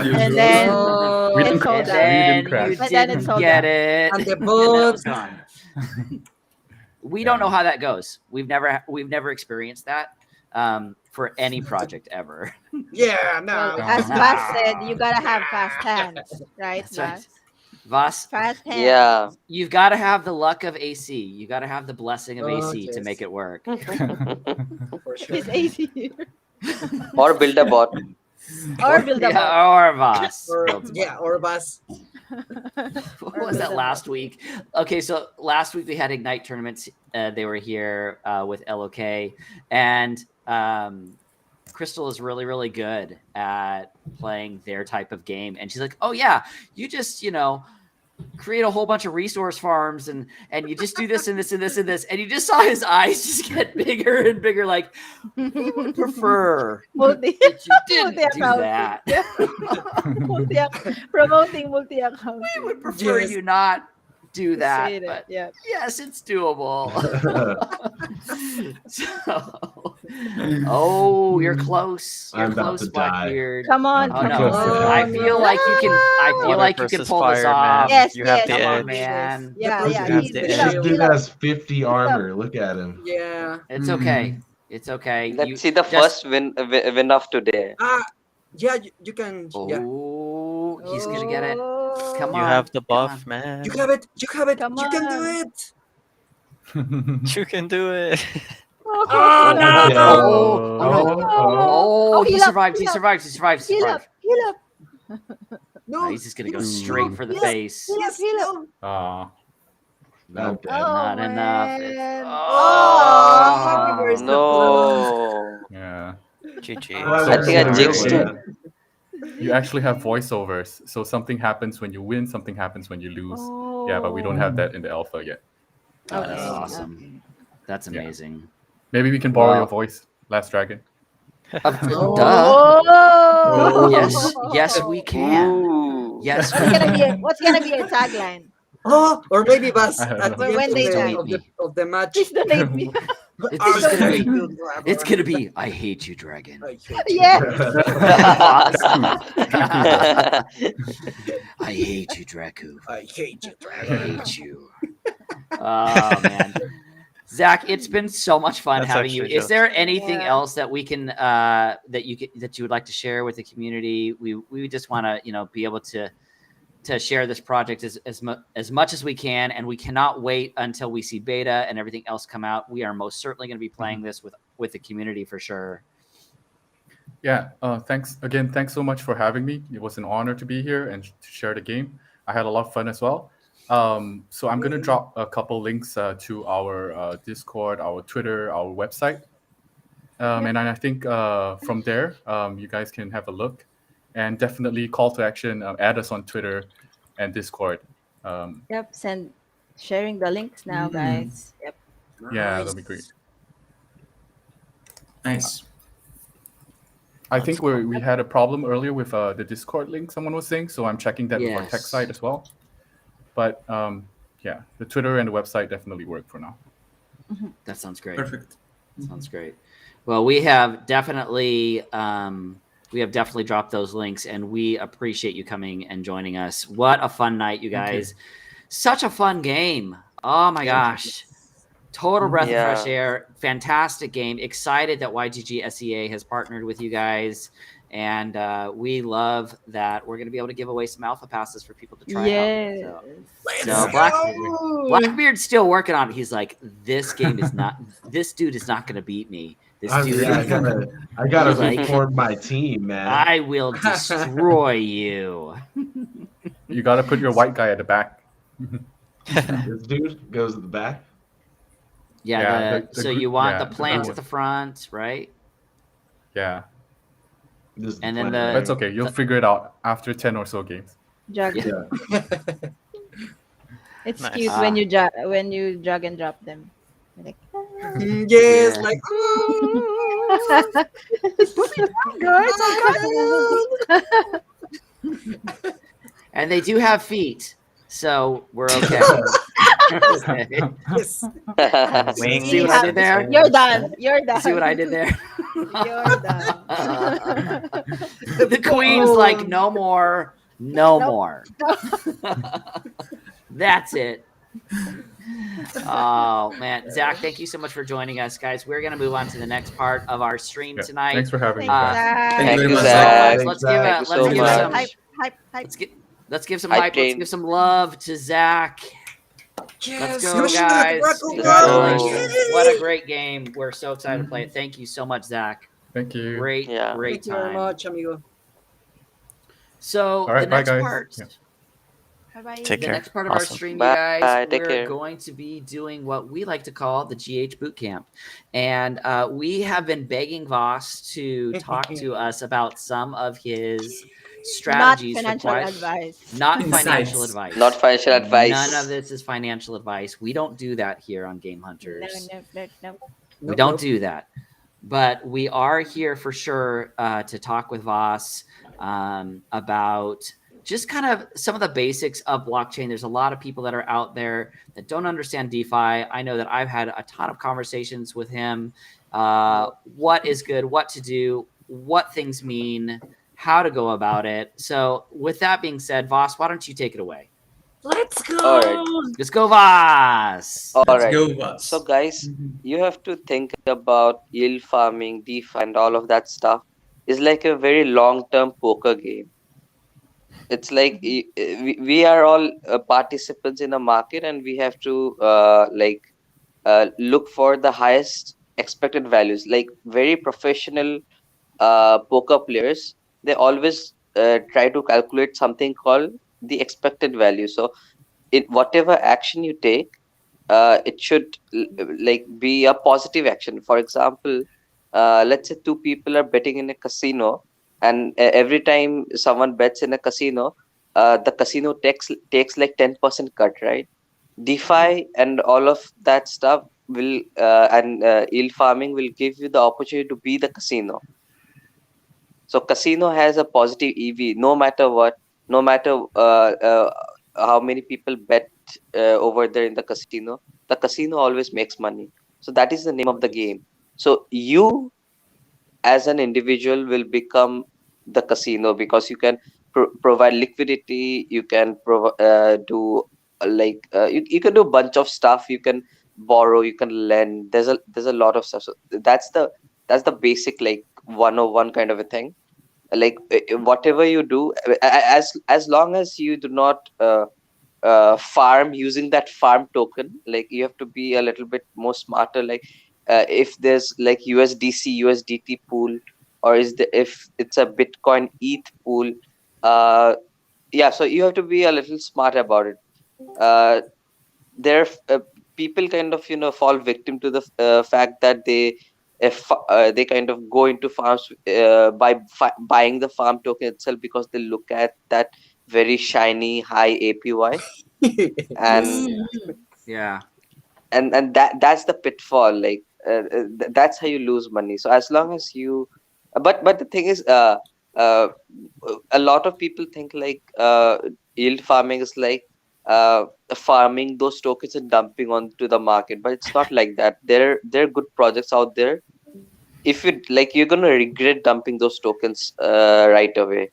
usual. And then We didn't it's sold crash. out. We Then didn't crash. you But then it's didn't sold get out. it. And the And then it was boat. gone. We don't know how that goes. We've never experienced that for any project ever. Yeah, Well, no. as Vaas said, you gotta have fast hands, right, That's right. Vaas? Voss, Fast hands. Yeah. you've got to have the luck of AC. You got to have the blessing of Oh, AC to yes. make it work. For sure. He's AC here. Or build a bot. Or build a boat. Yeah, or Voss. Or, builds a yeah, or bus. What was that last week? Okay, so last week we had Ignite tournaments. They were here with LOK, and Crystal is really, really good at playing their type of game. And she's like, "Oh yeah, you just create a whole bunch of resource farms, and you just do this and this and this and this." And you just saw his eyes just get bigger and bigger. Like, we would prefer Multi- that you didn't do multi-account. that. Promoting multi-account. We would prefer Yes. you not do that. Say it, But yeah. yes, it's doable. Oh, you're close. You're I'm about close, to die. Blackbeard. Come on, Oh come no, Close, yeah. I feel like you can. I feel Water like you can versus pull this fire, off. man. Yes, You have yes, the Come on, edge. man. Yeah, yeah. You have He's the heal edge. up, This dude heal up. has 50 armor. Look at him. Yeah. It's okay. It's okay. Let's see the just- first win of today. Yeah, you can. Yeah. Oh, he's gonna get it. Oh. Come You on. have the come buff, on. man. You have it. You have it. Come You can do on. it. You can do it. Oh, no. Yeah. Oh, no. Oh, he heal up, survived. He heal up. survived. He survived. He Heal up, survived. heal up. No. No, he's just gonna go Yes, straight for the yes, face. Yes, Heal up. no. Not dead. Not enough. man. Oh, Where's the No. Yeah. GG. Well, I think I that's jinxed really it. good. You actually have voiceovers. So something happens when you win, something happens when you lose. Yeah, but we don't have that in the alpha yet. Oh, that's Okay. awesome. That's Yeah. amazing. Maybe we can borrow Wow. your voice, Last Dragon. Duh. Oh. Yes, yes, we can. Ooh. Yes. What's gonna be your tagline? Oh, or maybe Vaas I don't at know. the When end they die. of the match. Please donate me. It's I just gonna hate be. you, Dragon. It's gonna be. I hate you, dragon. I hate you. Yeah. I hate you, Dracu. I hate you, I Dragon. hate you. Oh man, Zach, it's been so much fun That's having you. actually Is there anything Yeah. else that we can that you would like to share with the community? We just want to be able to share this project as much as we can, and we cannot wait until we see beta and everything else come out. We are most certainly going to be playing this with the community for sure. Yeah, thanks again. Thanks so much for having me. It was an honor to be here and to share the game. I had a lot of fun as well. So I'm going to drop a couple links to our Discord, our Twitter, our website. And I think from there, you guys can have a look. And definitely call to action, add us on Twitter and Discord. Yep. Sharing the links now, guys. Yep. Yeah, that'll be great. Nice. I think we had a problem earlier with the Discord link someone was saying, so I'm checking that with our tech Yes. side as well. But yeah, the Twitter and the website definitely work for now. That sounds great. Perfect. Sounds great. Well, we have definitely dropped those links, and we appreciate you coming and joining us. What a fun night, you guys! Such a fun game. Oh my gosh. Total breath of fresh air. Fantastic game. Excited that YGG SEA has partnered with you guys. And we love that we're going to be able to give away some alpha passes for people to try out. So Blackbeard's still working on it. He's like, this dude is not going to beat me. I gotta reform my team, man. I will destroy you. You got to put your white guy at the back. This dude goes at the back. Yeah. The So group- you want yeah, the the plant blue at the front, right? Yeah, This is And the then plan. that's okay. You'll figure it out after 10 or so games. Jug. Yeah. It's Nice. cute when you drag and drop them. You're like, Yes, Yeah. like And they do have feet, so we're okay. Okay. yes. Wings. See what I did there? You're done. You're done. See what I did there? You're done. The queen's like, no more, no more. That's it. Oh man, Zach, thank you so much for joining us, guys. We're gonna move on to the next part of our stream Yeah, tonight. thanks for having me. Thanks, guys. Zach. Thank you very much, Zach. Let's Thanks, give Zach. some Thank you so Hype. let's give some Hype hype. Let's train. give some love to Zach. Yes. Let's go, Yoshi guys! Draco, Congratulations! yes. What a great game. We're so excited to play it. Thank you so much, Zach. Thank you. Great, Yeah. great Thank you very time. much, amigo. So All right, the bye, next guys. part. Yeah. Bye-bye. Take The care. next part of our Awesome. stream, you Bye. guys, Take we're care. going to be doing what we like to call the GH Boot Camp. And we have been begging Vaas to talk to us about some of his strategies. Not financial for advice. Not Insights. financial advice. Not financial advice. None of this is financial advice. We don't do that here on Game Hunters. No. We don't do that. But we are here for sure to talk with Vaas about just kind of some of the basics of blockchain. There's a lot of people that are out there that don't understand DeFi. I know that I've had a ton of conversations with him. What is good, what to do, what things mean, how to go about it. So with that being said, Vaas, why don't you take it away? Let's go. All right. Let's go, Vaas. All Let's right. go, Vaas. So, guys, you have to think about yield farming, DeFi, and all of that stuff is like a very long-term poker game. It's like we are all participants in a market, and we have to look for the highest expected values. Like very professional poker players, they always try to calculate something called the expected value. So, in whatever action you take, it should be a positive action. For example, let's say two people are betting in a casino, and every time someone bets in a casino, the casino takes like 10% cut, right? DeFi and all of that stuff will and yield farming will give you the opportunity to be the casino. So casino has a positive EV no matter what. no matter how many people bet over there in the casino always makes money. So that is the name of the game. So you as an individual will become the casino, because you can provide liquidity, you can do you can do a bunch of stuff, you can borrow, you can lend. There's a lot of stuff. So that's the basic like 101 kind of a thing. Like whatever you do, as long as you do not farm using that farm token, like you have to be a little bit more smarter. Like if there's like USDC USDT pool, or if it's a Bitcoin ETH pool, uh yeah, so you have to be a little smart about it. uh there People kind of fall victim to the fact that they kind of go into farms by buying the farm token itself, because they look at that very shiny high APY. Yes. and Yeah. that's the pitfall. Like that's how you lose money. So as long as you but the thing is, uh a lot of people think like yield farming is like farming those tokens and dumping onto the market, but it's not like that. There are good projects out there. If you like, you're gonna regret dumping those tokens right away.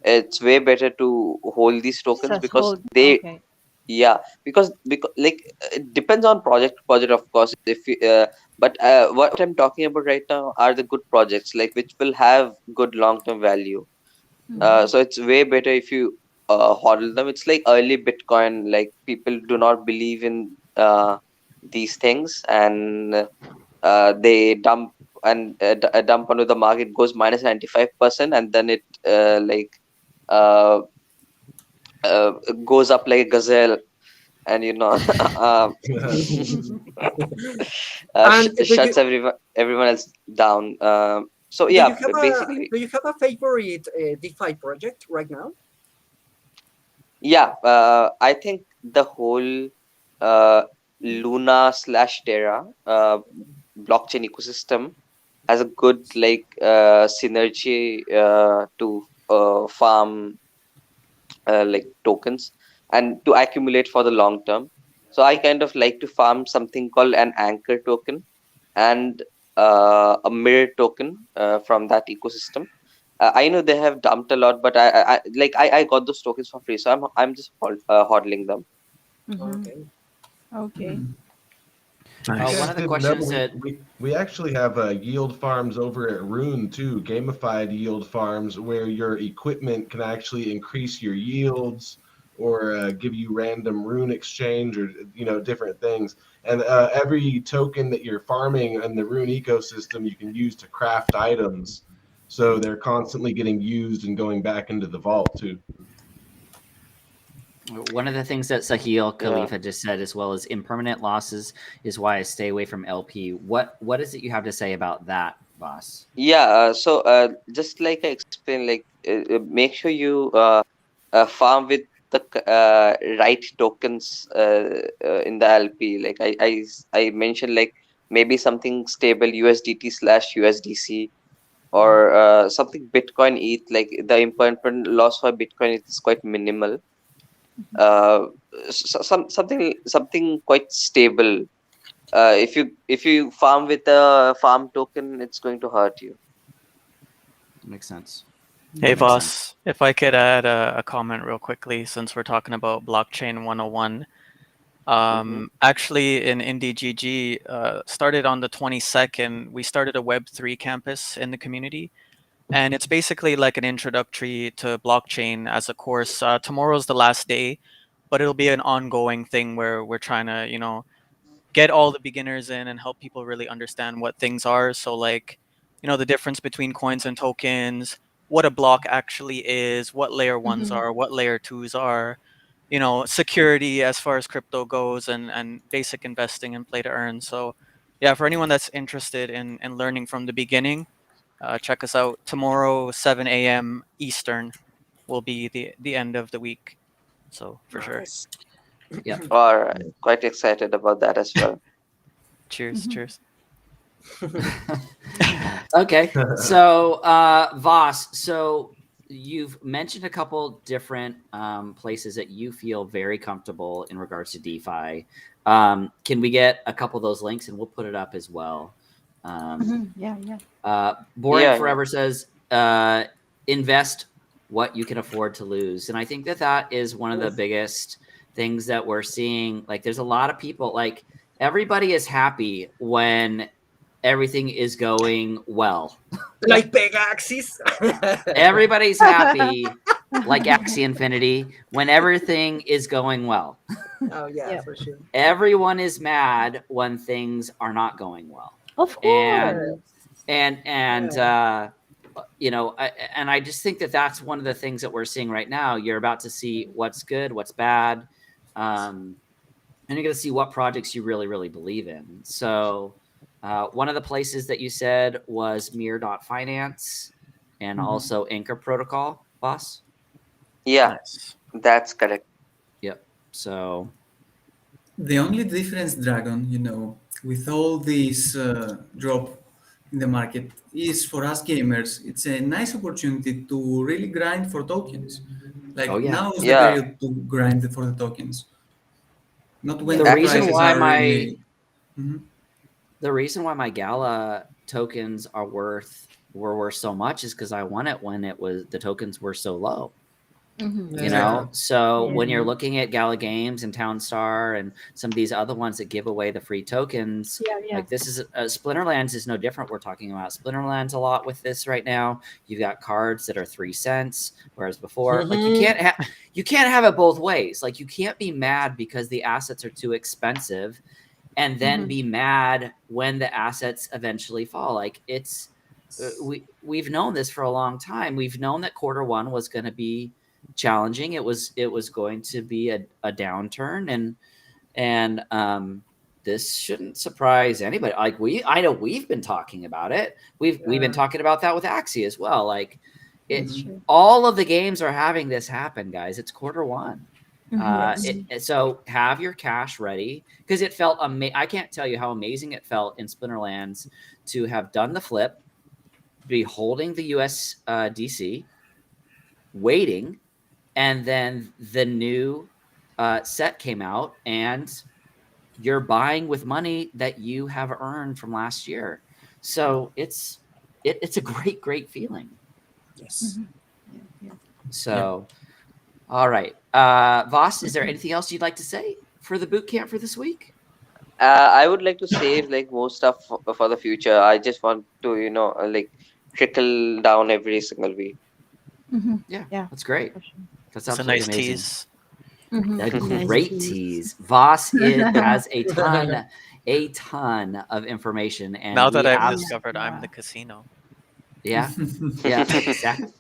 It's way better to hold these tokens, Just because hold. they Okay. yeah, because like it depends on project to project, of course. If you, but what I'm talking about right now are the good projects, like which will have good long term value. So it's way better if you hodl them. It's like early Bitcoin. Like people do not believe in these things, and they dump onto the market, goes minus 95%, and then it uh, uh, goes up like a gazelle, and And shuts everyone else down. So do yeah, you have basically, a favorite DeFi project right now? yeah. I think the whole uh, Luna slash Terra blockchain ecosystem has a good synergy to farm like tokens and to accumulate for the long term. So I kind of like to farm something called an anchor token and a mirror token from that ecosystem. I know they have dumped a lot, but I got those tokens for free, so I'm just hodling them. Okay. Okay. You One guys of the didn't know questions that we actually have yield farms over at Rune too, gamified yield farms where your equipment can actually increase your yields or give you random rune exchange or different things. And every token that you're farming in the Rune ecosystem, you can use to craft items. So they're constantly getting used and going back into the vault too. one of the things that Sahil Yeah. Khalifa just said, as well as impermanent losses, is why I stay away from LP. What is it you have to say about that, Vaas? Yeah, so just like I explained, like make sure you farm with the right tokens in the LP. Like I mentioned, like maybe something stable USDT slash USDC, or something Bitcoin ETH. Like the impermanent loss for Bitcoin ETH is quite minimal. Uh, something quite stable. If you farm with a farm token, it's going to hurt you. Makes sense. Hey, Makes Voss, sense. if I could add a comment real quickly, since we're talking about blockchain 101. Actually, in IndieGG, started on the 22nd, we started a Web3 campus in the community. And it's basically like an introductory to blockchain as a course. Tomorrow's the last day, but it'll be an ongoing thing where we're trying to, get all the beginners in and help people really understand what things are. So like, the difference between coins and tokens, what a block actually is, what layer ones are, what layer twos are, security as far as crypto goes, and basic investing and play to earn. So yeah, for anyone that's interested in learning from the beginning, check us out tomorrow, 7 a.m. Eastern will be the end of the week. So for sure. Nice. Yep. All right, quite excited about that as well. Cheers. Cheers. Okay. So, Voss, so you've mentioned a couple different places that you feel very comfortable in regards to DeFi. Can we get a couple of those links, and we'll put it up as well? Yeah. Boring Yeah, Forever says, invest what you can afford to lose. And I think that is one of the biggest things that we're seeing. Like, there's a lot of people, like, everybody is happy when everything is going well. Like big axes. Everybody's happy, like Axie Infinity, when everything is going well. Oh yeah, Yep. for sure. Everyone is mad when things are not going well. Of course. And you know, I just think that that's one of the things that we're seeing right now. You're about to see what's good, what's bad, and you're going to see what projects you really, really believe in. So one of the places that you said was Mirror.finance and also Anchor Protocol, boss. yeah, Nice. that's correct. Yep. So The only difference, Dragon, you know, with all this drop in the market is for us gamers, it's a nice opportunity to really grind for tokens. Like Oh, yeah. now is the Yeah. period to grind for the tokens. Not when The the reason prices why are my- really... Mhm. the reason why my Gala tokens were worth so much is because I won it when the tokens were so low. You know, so when you're looking at Gala Games and Townstar and some of these other ones that give away the free tokens, like this is Splinterlands is no different. We're talking about Splinterlands a lot with this right now. You've got cards that are 3 cents, whereas before, like you can't have it both ways. Like you can't be mad because the assets are too expensive, and then be mad when the assets eventually fall. Like it's we've known this for a long time. We've known that Q1 was going to be challenging. It was going to be a downturn, and this shouldn't surprise anybody. Like I know we've been talking about it. We've been talking about that with Axie as well. Like all of the games are having this happen, guys. It's Q1. So have your cash ready, because it felt I can't tell you how amazing it felt in Splinterlands to have done the flip, be holding the USDC, waiting, and then the new set came out, and you're buying with money that you have earned from last year. So it's a great feeling. Yes. So, all right. Vaas, is there anything else you'd like to say for the boot camp for this week? I would like to save like more stuff for the future. I just want to, like trickle down every single week. Yeah, Yeah. that's great. For sure. That's It's a absolutely nice amazing. tease. A great tease. Voss has a ton of information, and Now that we I've abs- discovered I'm the casino. yeah, exactly.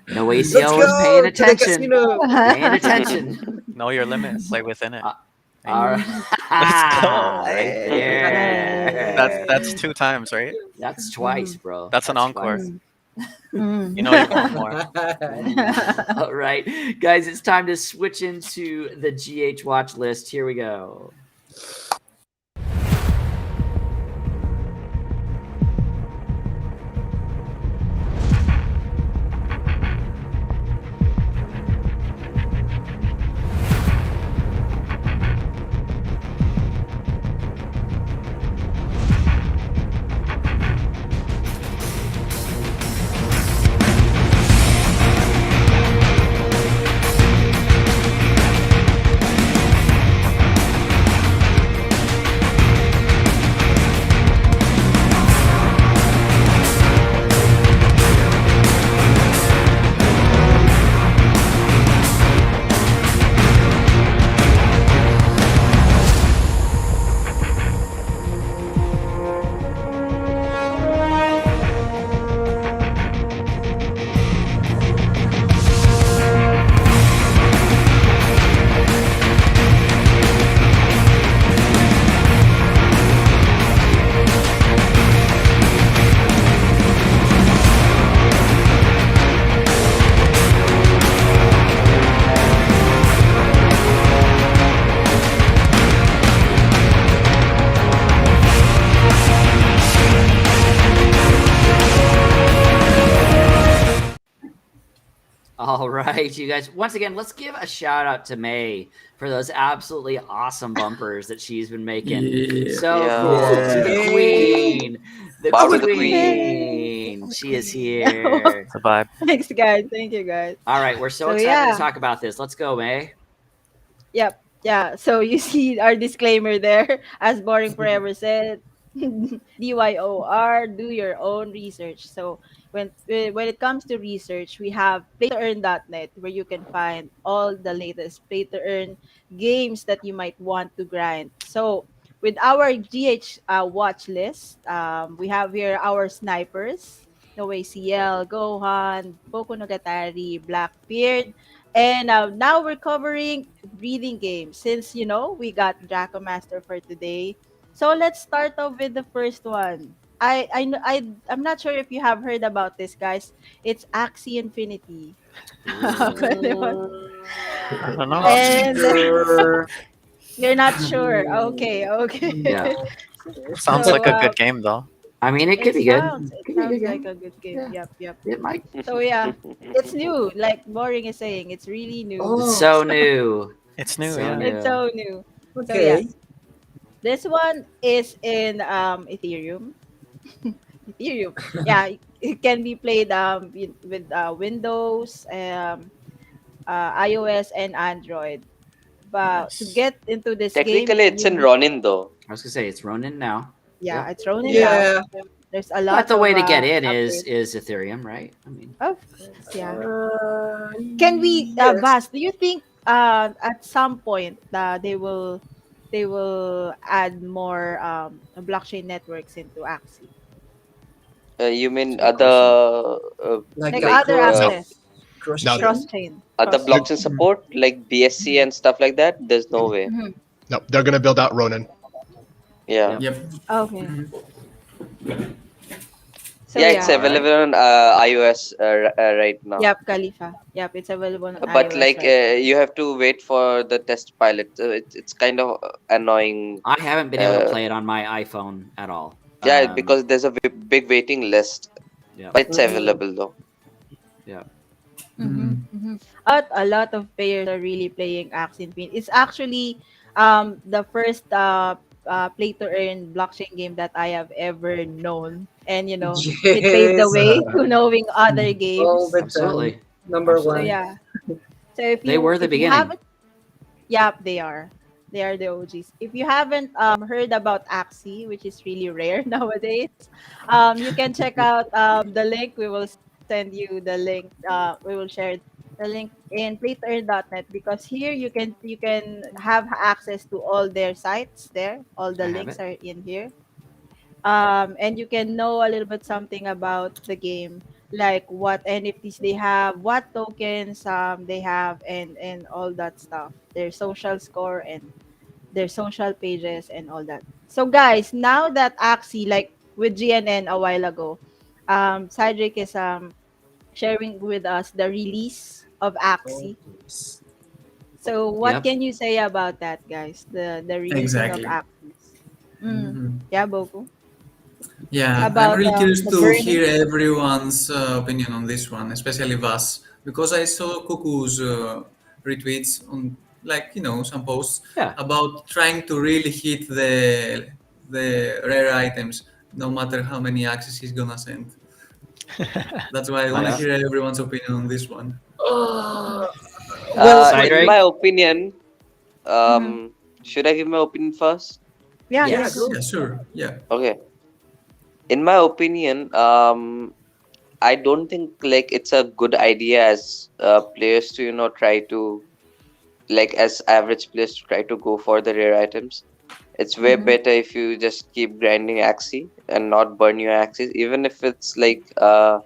No Let's ACO is go paying to the attention. casino. Paying attention. Know your limit. Play within it. All right. Let's go. Right there. That's 2 times, right? That's twice, bro. That's an encore. twice. You know you want more. All right, guys, it's time to switch into the GH watch list. Here we go. All right, you guys. Once again, let's give a shout out to May for those absolutely awesome bumpers that she's been making. Yeah. So Yeah. cool. To the Yay. queen. The Bow to the queen. She is here. It's a vibe. Thanks, guys. Thank you, guys. All right, we're so So, excited yeah. to talk about this. Let's go, May. Yep. Yeah. So you see our disclaimer there, as Boring Forever said. DYOR, do your own research. So when it comes to research, we have playtoearn.net where you can find all the latest play to earn games that you might want to grind. So with our GH watch list, we have here our snipers, No ACL, Gohan, Boku no Gatari, Blackbeard, and now we're covering breeding games since we got dracoomaster for today. So let's start off with the first one. I'm not sure if you have heard about this, guys. It's Axie Infinity. I don't know. And Sure. you're not sure. Okay, okay. Yeah. Sounds So, like a good game though. I mean, it could be good. it sounds like a good game. Yeah. Yep. It might. So yeah, it's new. Like Boring is saying, it's really new. Oh. So new. It's new, So yeah. new. It's so new. Okay. This one is in Ethereum. Ethereum. Yeah, it can be played with Windows, iOS, and Android. But to Nice. get into this Technically, game, it's in Ronin though. I was gonna say it's Ronin now. yeah, it's running Yeah. down. There's a lot. But the way to of, get in upgrades. is Ethereum, right? I mean, Of course, yeah. Uh, Can we, yes. Vaas? Do you think at some point they will add more blockchain networks into Axie, You mean That's a good other like like other cross, access, cross No. cross chain? other blockchain support like BSC and stuff like that? There's no way. No, they're gonna build out Ronin. Yeah. Yep. Okay. So Yeah, it's yeah. available on iOS right now. Yep, Khalifa. Yep, it's available on But iOS like right you have to wait for the test pilot. It's kind of annoying. I haven't been able to Uh, play it on my iPhone at all. Yeah, Um, because there's a big waiting list. Yeah. But it's available though. Yeah. But a lot of players are really playing Axie Infinity. It's actually the first play to earn blockchain game that I have ever known, and it paved the Yes. way to knowing other games. All the time. Absolutely. Number So one. yeah. So if They you were the if you beginning. haven't, yeah, they are. They are the OGs. If you haven't heard about Axie, which is really rare nowadays, you can check out the link. We will send you the link. We will share the link in playtoearn.net because here you can have access to all their sites there. All the I have links it. are in here. And you can know a little bit something about the game, like what NFTs they have, what tokens they have, and all that stuff. Their social score and their social pages and all that. So guys, now that Axie, like with GNN a while ago, Cydrake is sharing with us the release of Axie. So what Yep. can you say about that, guys? The releasing Exactly. of Axie. Mhm. Yeah, Boku. Yeah, I'm About really curious the to burning. hear everyone's opinion on this one, especially Vaas, because I saw Kuku's retweets on, like, some posts Yeah. about trying to really hit the rare items, no matter how many axes he's gonna send. That's why I want to Yeah. hear everyone's opinion on this one. Well, In Cydrake? my opinion, Mhm. should I give my opinion first? Yeah, Yes. go. Yeah, sure. Yeah. Okay. In my opinion, I don't think like it's a good idea as players to try to like as average players to try to go for the rare items. It's way Mhm. better if you just keep grinding Axie and not burn your Axies, even if it's like I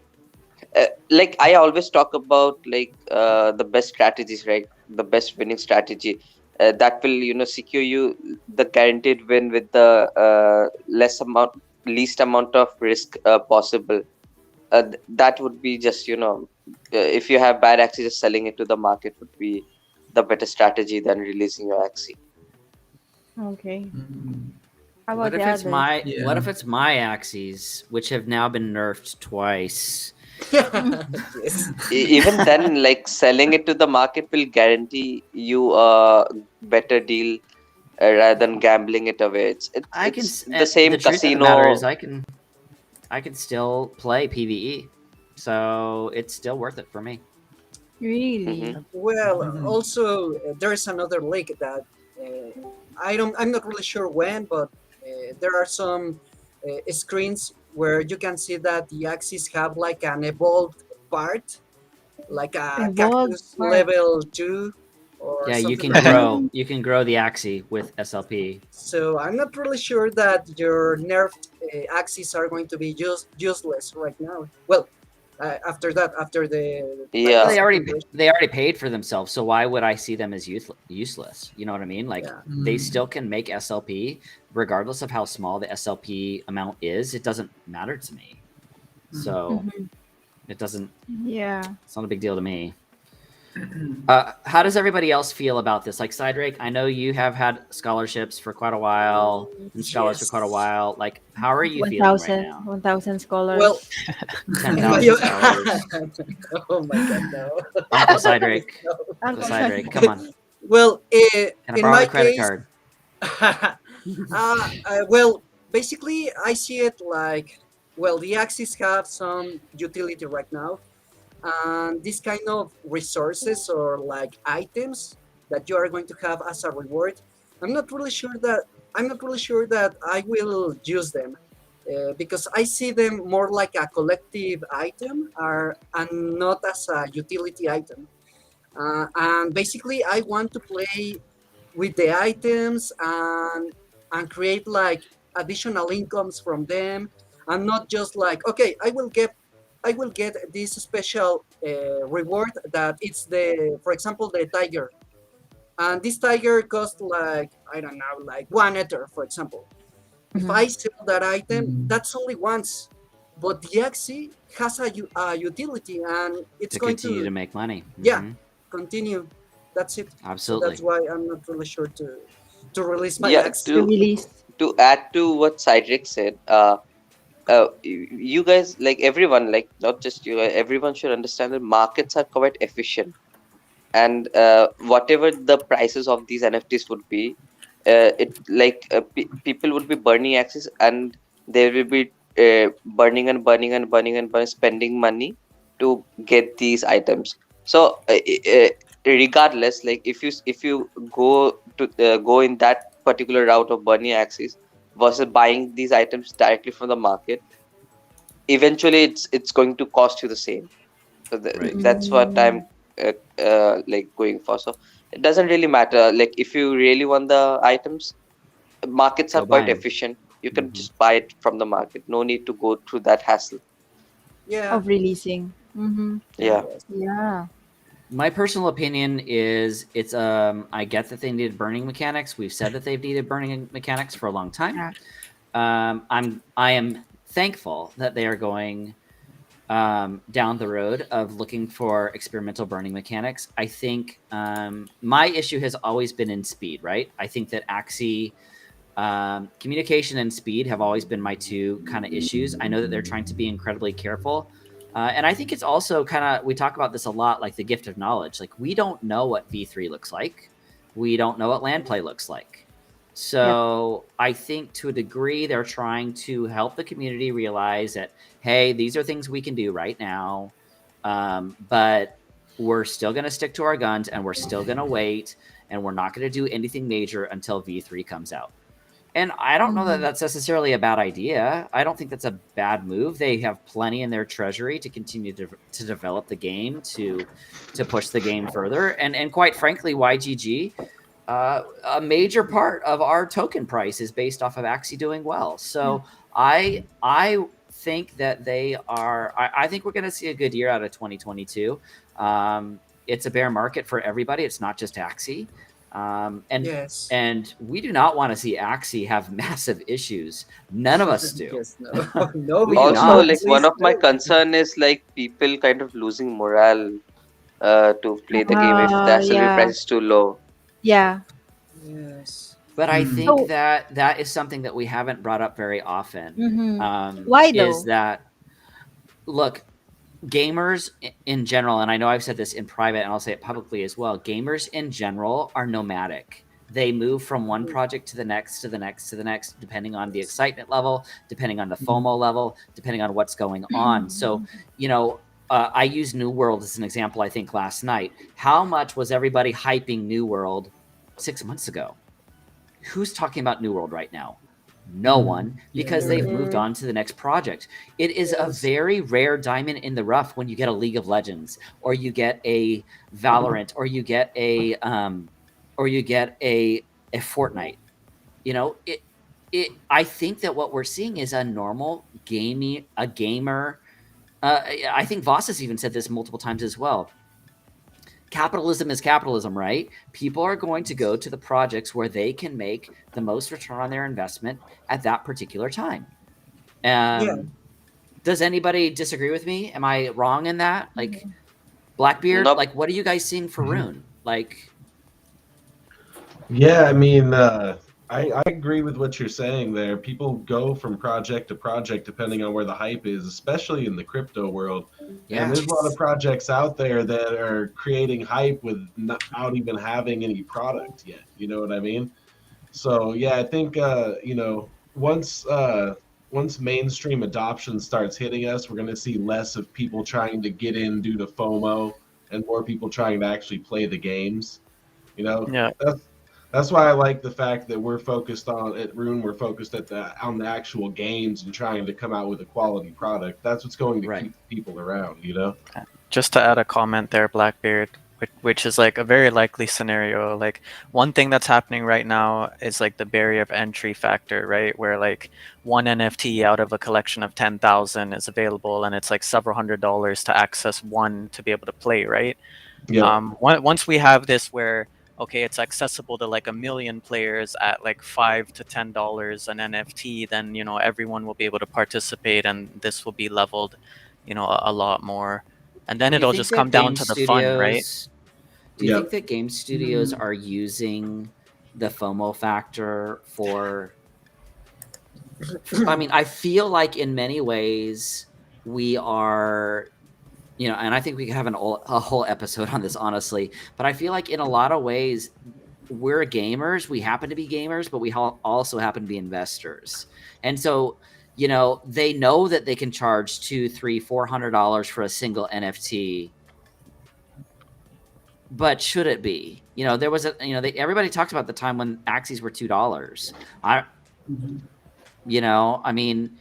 always talk about the best strategies, right? The best winning strategy that will secure you the guaranteed win with the least amount of risk possible. That would be just if you have bad Axie, just selling it to the market would be the better strategy than releasing your Axie. Okay. Mhm. How What about if the it's others? my Yeah. what if it's my axes, which have now been nerfed twice? Yes. Even then, like selling it to the market will guarantee you a better deal rather than gambling it away. It's the The same truth of the matter is, casino. I can still play PVE, so it's still worth it for me. Hmm. Really? Well, Mhm. also there's another leak that I'm not really sure when, but there are some screens where you can see that the axes have like an evolved part, like a Evolved cactus part. level 2 or Yeah, you something can like that. grow. You can grow the Axie with SLP. So I'm not really sure that your nerfed axes are going to be useless right now. Well, after that, after the like the Well, Yeah. second version, they already paid for themselves, so why would I see them as useless? You know what I mean? Like yeah. they Mm. still can make SLP regardless of how small the SLP amount is. It doesn't matter to me. So Mhm. it doesn't. Yeah. It's not a big deal to me. How does everybody else feel about this? Like Cydrake, I know you have had scholarships for quite a while and scholars for quite a Yes. while. Like, how are you feeling right 1,000, now? 1,000 Well, scholars. in my 10,000 scholars. oh my god, no. Uncle Cydrake. No. Uncle Uncle Cydrake, Cydrake. come on. Well, Can I in borrow my the credit case, card? well, basically, I see it like, well, the Axis have some utility right now, and this kind of resources or like items that you are going to have as a reward. I'm not really sure that I'm not really sure that I will use them. Because I see them more like a collective item and not as a utility item. And basically, I want to play with the items and create like additional incomes from them, and not just like, okay, I will get this special reward that it's the, for example, the tiger, and this tiger costs like, I don't know, like 1 ether, for example. If Mhm. I sell that item, Mm. that's only once, but the Axie has a utility, and it's To going continue to, to make money. yeah, continue. That's it. So Absolutely. that's why I'm not really sure to release my Yeah. Axie. To To release. to add to what Cydric said, you guys, like everyone, like not just you, everyone should understand that markets are quite efficient, and whatever the prices of these NFTs would be, people would be burning access, and they will be burning and burning and burning and spending money to get these items. So regardless, like if you go in that particular route of burning access versus buying these items directly from the market, eventually it's going to cost you the same. So Right. that's what I'm Mm. like going for. So it doesn't really matter, like if you really want the items, markets are Go buy quite them. efficient. You can just buy it from the market, no need to go through that hassle. Yeah, Of releasing. Mm-hmm. Yeah. Yeah. yes. Yeah. My personal opinion is it's I get that they needed burning mechanics. We've said that they've needed burning mechanics for a long time. Yeah. I am thankful that they are going down the road of looking for experimental burning mechanics. I think my issue has always been in speed, right? I think that Axie communication and speed have always been my two kind of issues. I know that they're trying to be incredibly careful. And I think it's also kind of, we talk about this a lot, like the gift of knowledge. Like, we don't know what V3 looks like. We don't know what land play looks like. So I think to a degree, they're trying to help the community realize that, hey, these are things we can do right now. But we're still going to stick to our guns, and we're still going to wait, and we're not going to do anything major until V3 comes out. And I don't know that Mhm. that's necessarily a bad idea. I don't think that's a bad move. They have plenty in their treasury to continue to develop the game, to push the game further. And quite frankly, YGG, a major part of our token price is based off of Axie doing well. So I think that they are. I think we're going to see a good year out of 2022. It's a bear market for everybody. It's not just Axie. And Yes. and we do not want to see Axie have massive issues. None of us do. Yes, no, no, We we do do Also, not. not. like one Please, of my no. concern is like people kind of losing morale to play the game if the SLV Yeah. price is too low. Yeah. Yes. But I think So, that that is something that we haven't brought up very often. mm-hmm. Why Is though? that, look, gamers in general, and I know I've said this in private and I'll say it publicly as well, gamers in general are nomadic. They move from one project to the next, to the next, to the next, depending on the excitement level, depending on the FOMO level, depending on what's going on. So, I used New World as an example, I think, last night. How much was everybody hyping New World 6 months ago? Who's talking about New World right now? No one, because they've moved on to the next project. It is a very rare diamond in the rough when you get a League of Legends, or you get a Valorant, or you get a Fortnite. I think that what we're seeing is a normal gamer. I think Vaas has even said this multiple times as well. Capitalism is capitalism, right? People are going to go to the projects where they can make the most return on their investment at that particular time. Does anybody disagree with me? Am I wrong in that? Like, Blackbeard, Nope. like, what are you guys seeing for Rune? Like, Yeah, I mean, I agree with what you're saying there. People go from project to project depending on where the hype is, especially in the crypto world. Yeah. And there's a lot of projects out there that are creating hype without even having any product yet. You know what I mean? So yeah, I think once mainstream adoption starts hitting us, we're going to see less of people trying to get in due to FOMO and more people trying to actually play the games. Yeah. That's why I like the fact that we're focused at Rune. We're focused on the actual games and trying to come out with a quality product. That's what's going to keep people around. Just to add a comment there, Blackbeard, which is like a very likely scenario. Like, one thing that's happening right now is like the barrier of entry factor, right? Where like one NFT out of a collection of 10,000 is available, and it's like several $100s to access one to be able to play, right? Yeah. Once we have this where, okay, it's accessible to like 1 million players at like $5 to $10 an NFT, then everyone will be able to participate, and this will be leveled, a lot more, and then it'll just come down to the fun, right? Do you think that game studios are using the FOMO factor for? I mean, I feel like in many ways we are. And I think we could have a whole episode on this, honestly. But I feel like in a lot of ways, we're gamers. We happen to be gamers, but we also happen to be investors. And so, they know that they can charge $200, $300, $400 for a single NFT. But should it be? There was everybody talked about the time when Axies were $2. I mean,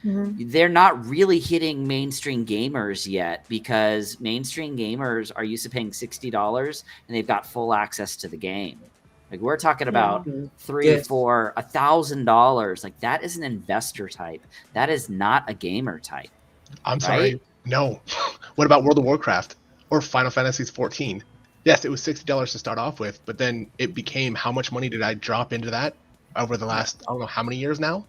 they're not really hitting mainstream gamers yet, because mainstream gamers are used to paying $60 and they've got full access to the game. Like, we're talking about $300, $400, $1,000. Like, that is an investor type. That is not a gamer type. I'm sorry. No. What about World of Warcraft or Final Fantasy 14? Yes, it was $60 to start off with, but then it became, how much money did I drop into that over the last, I don't know how many years now?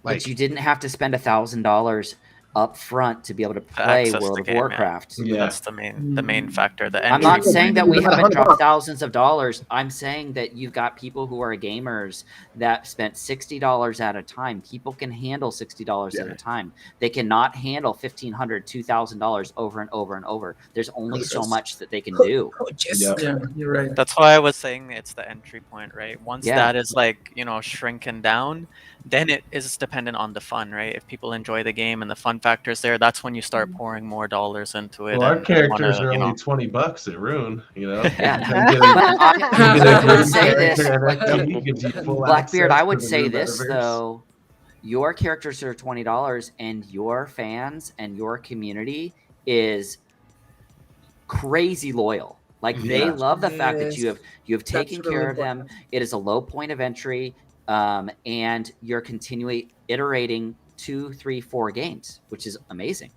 But you didn't have to spend $1,000 up front to be able to play World of Warcraft. Yeah, that's the main factor. I'm not saying that we haven't dropped thousands of dollars. I'm saying that you've got people who are gamers that spent $60 at a time. People can handle $60 at a time. They cannot handle $1,500, $2,000 over and over and over. There's only so much that they can do. Yeah, you're right. That's why I was saying it's the entry point, right? Once that is like, shrinking down, then it is dependent on the fun, right? If people enjoy the game and the fun factors there, that's when you start pouring more dollars into it. Well, our characters are only $20 at Rune, I would say this, Blackbeard, I would say this though: your characters are $20, and your fans and your community is crazy loyal. Like, they love the fact that you have taken care of them. It is a low point of entry. And you're continually iterating 2, 3, 4 games, which is amazing.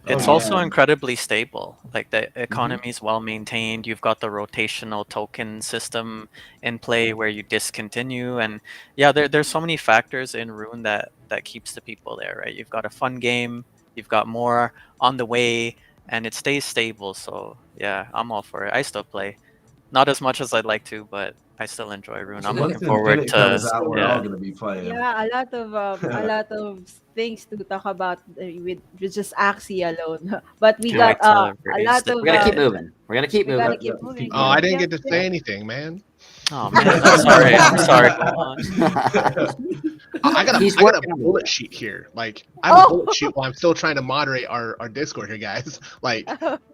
It's also incredibly stable. Like, the economy is well maintained. You've got the rotational token system in play where you discontinue, and there's so many factors in Rune that keeps the people there, right? You've got a fun game, you've got more on the way, and it stays stable. So yeah, I'm all for it. I still play, not as much as I'd like to, but I still enjoy Rune. So I'm once looking forward Infinite to. comes out, we're all Yeah. going to be playing. Yeah, a lot of things to talk about with just Axie alone. But we got Can't wait to a release lot the of We're gonna keep beta. moving. We're gonna keep we moving. gotta keep moving. Oh, I Yep, didn't yep, get to yep. say anything, man. Oh man, I'm sorry. I'm sorry. Go on. I got He's I got working a on bullet it. sheet here. Like I have a Oh. bullet sheet while I'm still trying to moderate our Discord here, guys. Like,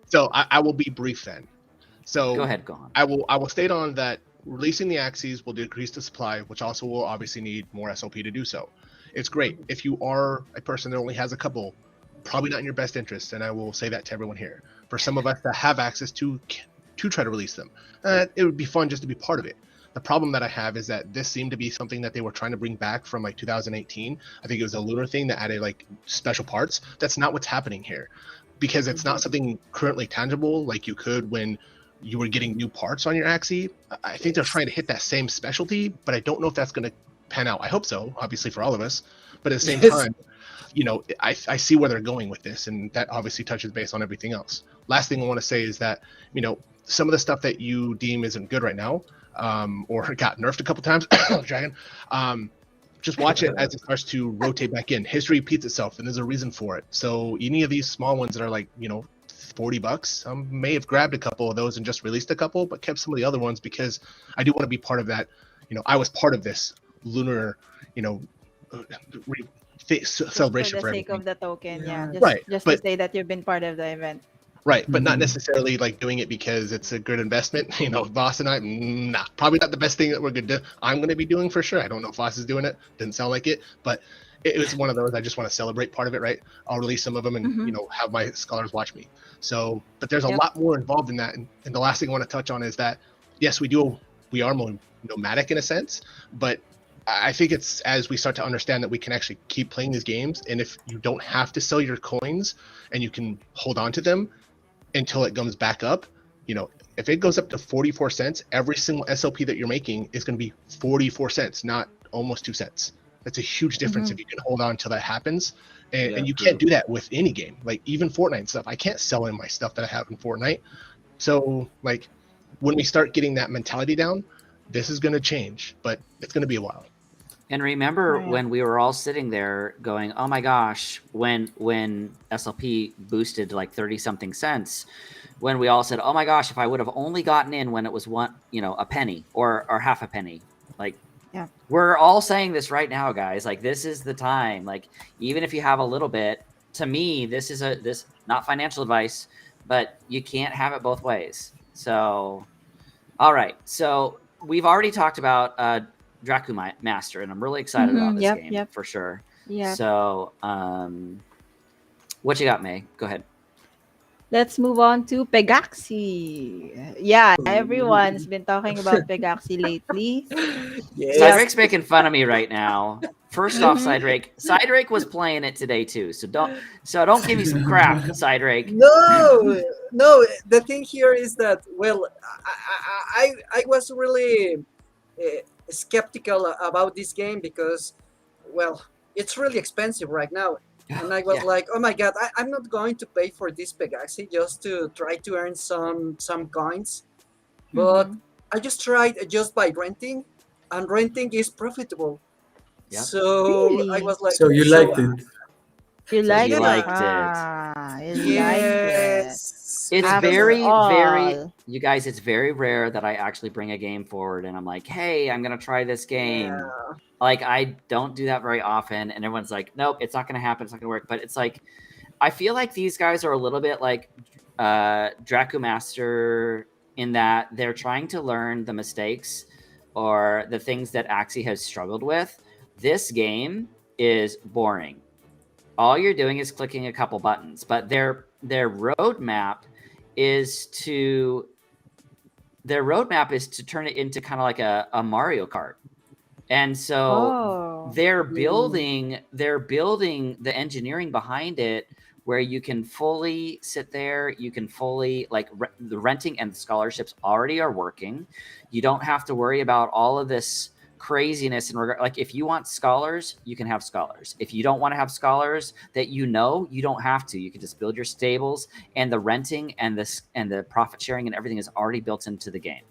so I will be brief then. So Go ahead, go on. I will state on that releasing the Axies will decrease the supply, which also will obviously need more SOP to do so. It's great if you are a person that only has a couple, probably not in your best interest, and I will say that to everyone here. For some of us that have access to try to release them, it would be fun just to be part of it. The problem that I have is that this seemed to be something that they were trying to bring back from like 2018. I think it was a lunar thing that added like special parts. That's not what's happening here, because it's not something currently tangible like you could when you were getting new parts on your Axie. I think they're trying to hit that same specialty, but I don't know if that's going to pan out. I hope so, obviously for all of us. But at the same time, you know, I see where they're going with this, and that obviously touches base on everything else. Last thing I want to say is that, you know, some of the stuff that you deem isn't good right now, or got nerfed a couple times, Dragon, just watch it as it starts to rotate back in. History repeats itself, and there's a reason for it. So any of these small ones that are like, you know, $40, may have grabbed a couple of those and just released a couple, but kept some of the other ones because I do want to be part of that. You know, I was part of this lunar, you know, celebration for the for sake everything. of the token, yeah. Right, Just but- to say that you've been part of the event. Right, but not necessarily like doing it because it's a good investment. You know, Vaas and I, nah, probably not the best thing that we're going to do. I'm going to be doing for sure. I don't know if Vaas is doing it. Didn't sound like it, but it was one of those. I just want to celebrate part of it, right? I'll release some of them and, you know, have my scholars watch me. So, but there's a lot more involved in that. And the last thing I want to touch on is that, yes, we are more nomadic in a sense, but I think it's as we start to understand that we can actually keep playing these games. And if you don't have to sell your coins and you can hold on to them until it comes back up, you know, if it goes up to 44 cents, every single SLP that you're making is going to be 44 cents, not almost 2 cents. That's a huge difference if you can hold on until that happens. And you can't do that with any game, like even Fortnite and stuff. I can't sell in my stuff that I have in Fortnite. So like when we start getting that mentality down, this is going to change, but it's going to be a while. And remember Yeah. when we were all sitting there going, "Oh my gosh!" When SLP boosted to like 30 something cents, when we all said, "Oh my gosh! If I would have only gotten in when it was a penny or half a penny," like, yeah, we're all saying this right now, guys. Like, this is the time. Like, even if you have a little bit, to me, this is not financial advice, but you can't have it both ways. So, all right. So we've already talked about dracoomaster, and I'm really excited about this game for sure. Yeah. So, what you got, May? Go ahead. Let's move on to Pegaxi. Yeah, everyone's been talking about Pegaxi lately. Cydrake's making fun of me right now. First off, Cydrake was playing it today too. So don't give me some crap, Cydrake. No. The thing here is that, well, I was really skeptical about this game because, well, it's really expensive right now. And I was like, oh my god, I'm not going to pay for this Pegaxi just to try to earn some coins. But I just tried just by renting, and renting is profitable. Yeah. So Really? I was like, So you liked it. You So liked you it? liked it. You liked it. yes. It's After very, very, all. you guys, it's very rare that I actually bring a game forward and I'm like, hey, I'm going to try this game. Yeah. Like, I don't do that very often. And everyone's like, nope, it's not going to happen. It's not going to work. But it's like, I feel like these guys are a little bit like dracoomaster in that they're trying to learn the mistakes or the things that Axie has struggled with. This game is boring. All you're doing is clicking a couple buttons, but their roadmap is to turn it into kind of like a Mario Kart. And so they're building the engineering behind it where you can fully sit there, you can fully the renting and the scholarships already are working. You don't have to worry about all of this craziness in regard, like if you want scholars, you can have scholars. If you don't want to have scholars that you don't have to. You can just build your stables, and the renting and the profit sharing and everything is already built into the game.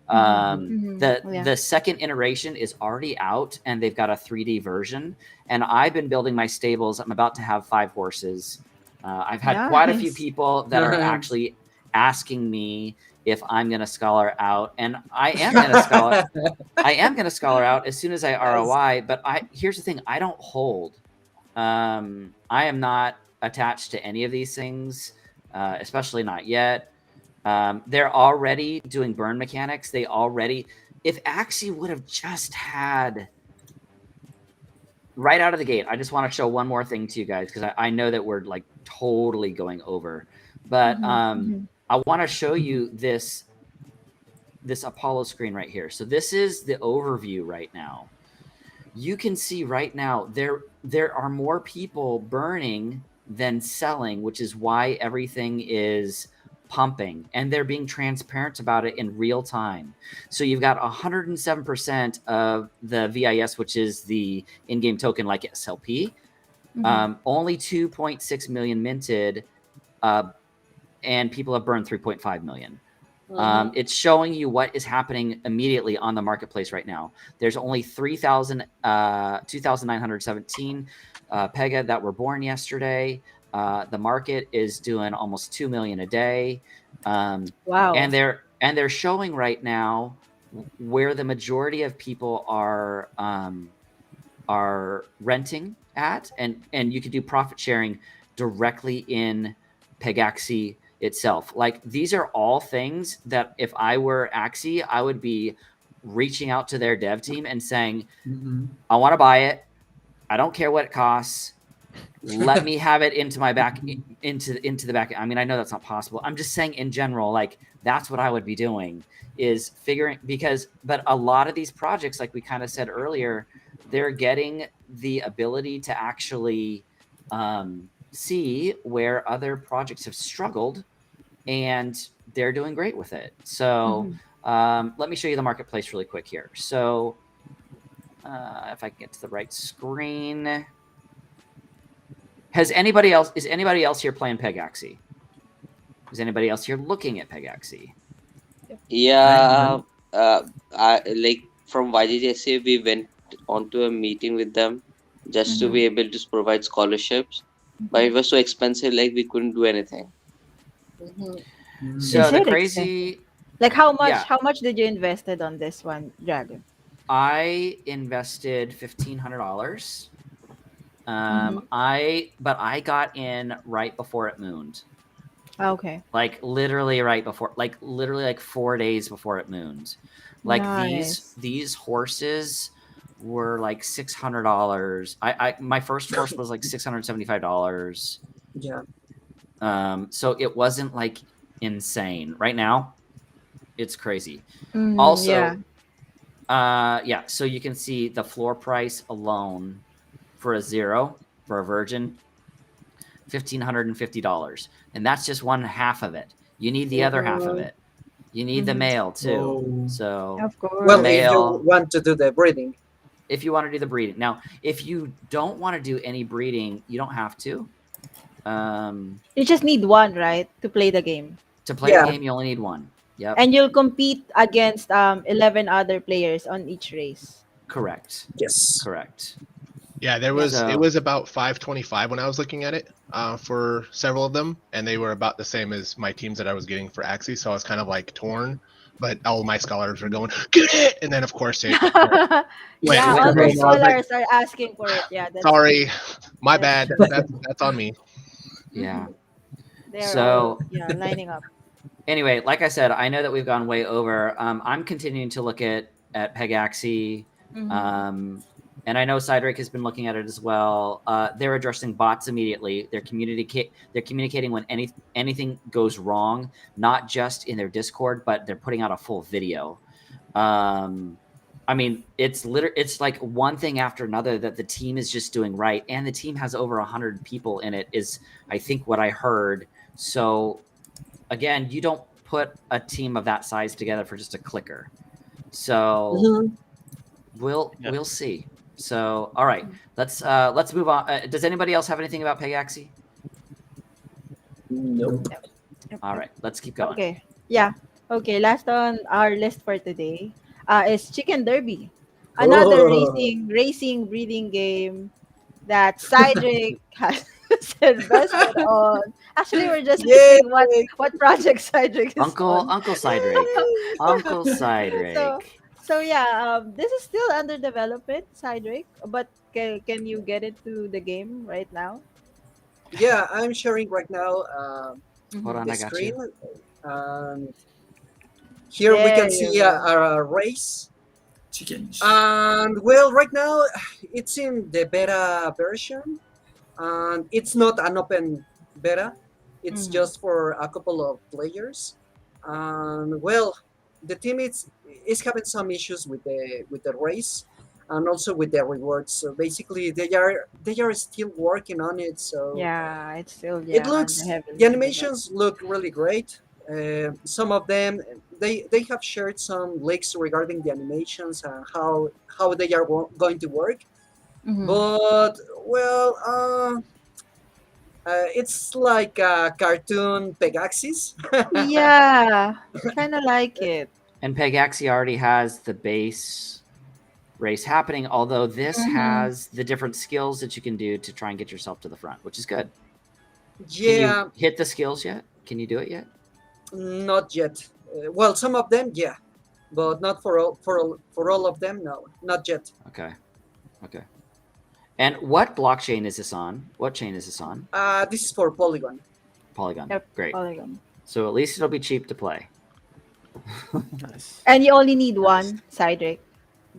The second iteration is already out, and they've got a 3D version. And I've been building my stables. I'm about to have 5 horses. I've had quite a few people that are actually asking me if I'm going to scholar out, and I am going to scholar. I am going to scholar out as soon as I ROI. But here's the thing: I don't hold. I am not attached to any of these things, especially not yet. They're already doing burn mechanics. If Axie would have just had right out of the gate, I just want to show one more thing to you guys, because I know that we're like totally going over, but I want to show you this Apollo screen right here. So this is the overview right now. You can see right now there are more people burning than selling, which is why everything is pumping, and they're being transparent about it in real time. So you've got 107% of the VIS, which is the in-game token like SLP. Only 2.6 million minted, and people have burned 3.5 million. It's showing you what is happening immediately on the marketplace right now. There's only 2,917 Pega that were born yesterday. The market is doing almost 2 million a day. Wow. And they're showing right now where the majority of people are renting at, and you can do profit sharing directly in Pegaxie itself. Like, these are all things that if I were Axie, I would be reaching out to their dev team and saying, I want to buy it. I don't care what it costs. Let me have it into my back, into the back. I mean, I know that's not possible. I'm just saying in general, like, that's what I would be doing, is figuring, but a lot of these projects, like we kind of said earlier, they're getting the ability to actually see where other projects have struggled, and they're doing great with it. So let me show you the marketplace really quick here. So if I can get to the right screen. Is anybody else here playing Pegaxie? Is anybody else here looking at Pegaxie? Yeah, like from YGJC, we went onto a meeting with them just to be able to provide scholarships, but it was so expensive, like we couldn't do anything. So the crazy, like, how much did you invested on this one, Dragon? I invested $1,500. I got in right before it mooned. Okay. Like literally right before, like 4 days before it mooned. Like these horses were like $600. My first horse was like $675. Yeah. So it wasn't like insane. Right now, it's crazy. Also, so you can see the floor price alone for a 0, for a virgin, $1,550, and that's just one half of it. You need the other half of it. You need the male too. So of course. Well, if you want to do the breeding. If you want to do the breeding. Now, if you don't want to do any breeding, you don't have to. You just need one, right, to play the game. To play the game, you only need one. Yep. And you'll compete against 11 other players on each race. Correct. Yes. Correct. Yeah, it was about 525 when I was looking at it for several of them, and they were about the same as my teams that I was getting for Axie, so I was kind of like torn. But all my scholars were going, get it! And then, of course, all the scholars are asking for it. Yeah. Sorry, my bad. That's on me. Yeah. They're all, lining up. Anyway, like I said, I know that we've gone way over. I'm continuing to look at Pegaxie. And I know Cydrake has been looking at it as well. They're addressing bots immediately. They're communicating when anything goes wrong, not just in their Discord, but they're putting out a full video. I mean, it's like one thing after another that the team is just doing right, and the team has over 100 people in it, is I think what I heard. So again, you don't put a team of that size together for just a clicker. So We'll see. So, all right, let's move on. Does anybody else have anything about Pegaxi? Nope. All right, let's keep going. Okay. Yeah. Okay. Last on our list for today is Chicken Derby. Another Oh. racing breeding game that Cydrake has invested on. Actually, we're just Yay! listing what project Cydrake is on. Uncle Cydrake. Uncle Cydrake. So yeah, this is still under development, Cydrake. But can you get into the game right now? Yeah, I'm sharing right now Hold on, the I got screen. you. Here we There can you see go. a race. Chickens. And well, right now it's in the beta version, and it's not an open beta. It's Mhm. just for a couple of players. And well, the team is having some issues with the race, and also with the rewards. So basically, they are still working on it. So Yeah, it's still it under looks heavily the developed. animations look really great. Some of them they have shared some leaks regarding the animations and how they are going to work. Mhm. But well, it's like a cartoon Pegaxis. Yeah, kind of like it. And Pegaxi already has the base race happening, although this Mhm. has the different skills that you can do to try and get yourself to the front, which is good. Can Yeah, you hit the skills yet? Can you do it yet? not yet. Well, some of them, yeah, but not for all of them. No, not yet. Okay. Okay. And what blockchain is this on? What chain is this on? This is for Polygon. Polygon. Yep. Great. Polygon. So at least it'll be cheap to play. Nice. And you only need Nice. one Cydrake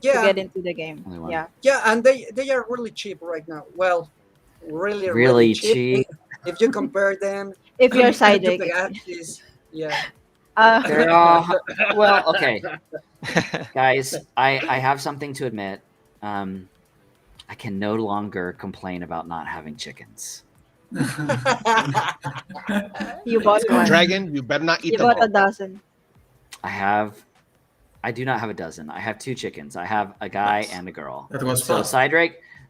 to Yeah, get into the game. Only one. Yeah. yeah, and they are really cheap right now. Well, really Really cheap. cheap. If you compare them If you're to Cydrake. Pegaxis, yeah. They're all well, okay. Guys, I have something to admit. I can no longer complain about not having chickens. You bought one. Dragon, you better not eat You them bought all. a dozen. I do not have a dozen. I have 2 chickens. I have a guy Nice. and a girl. That was So fast.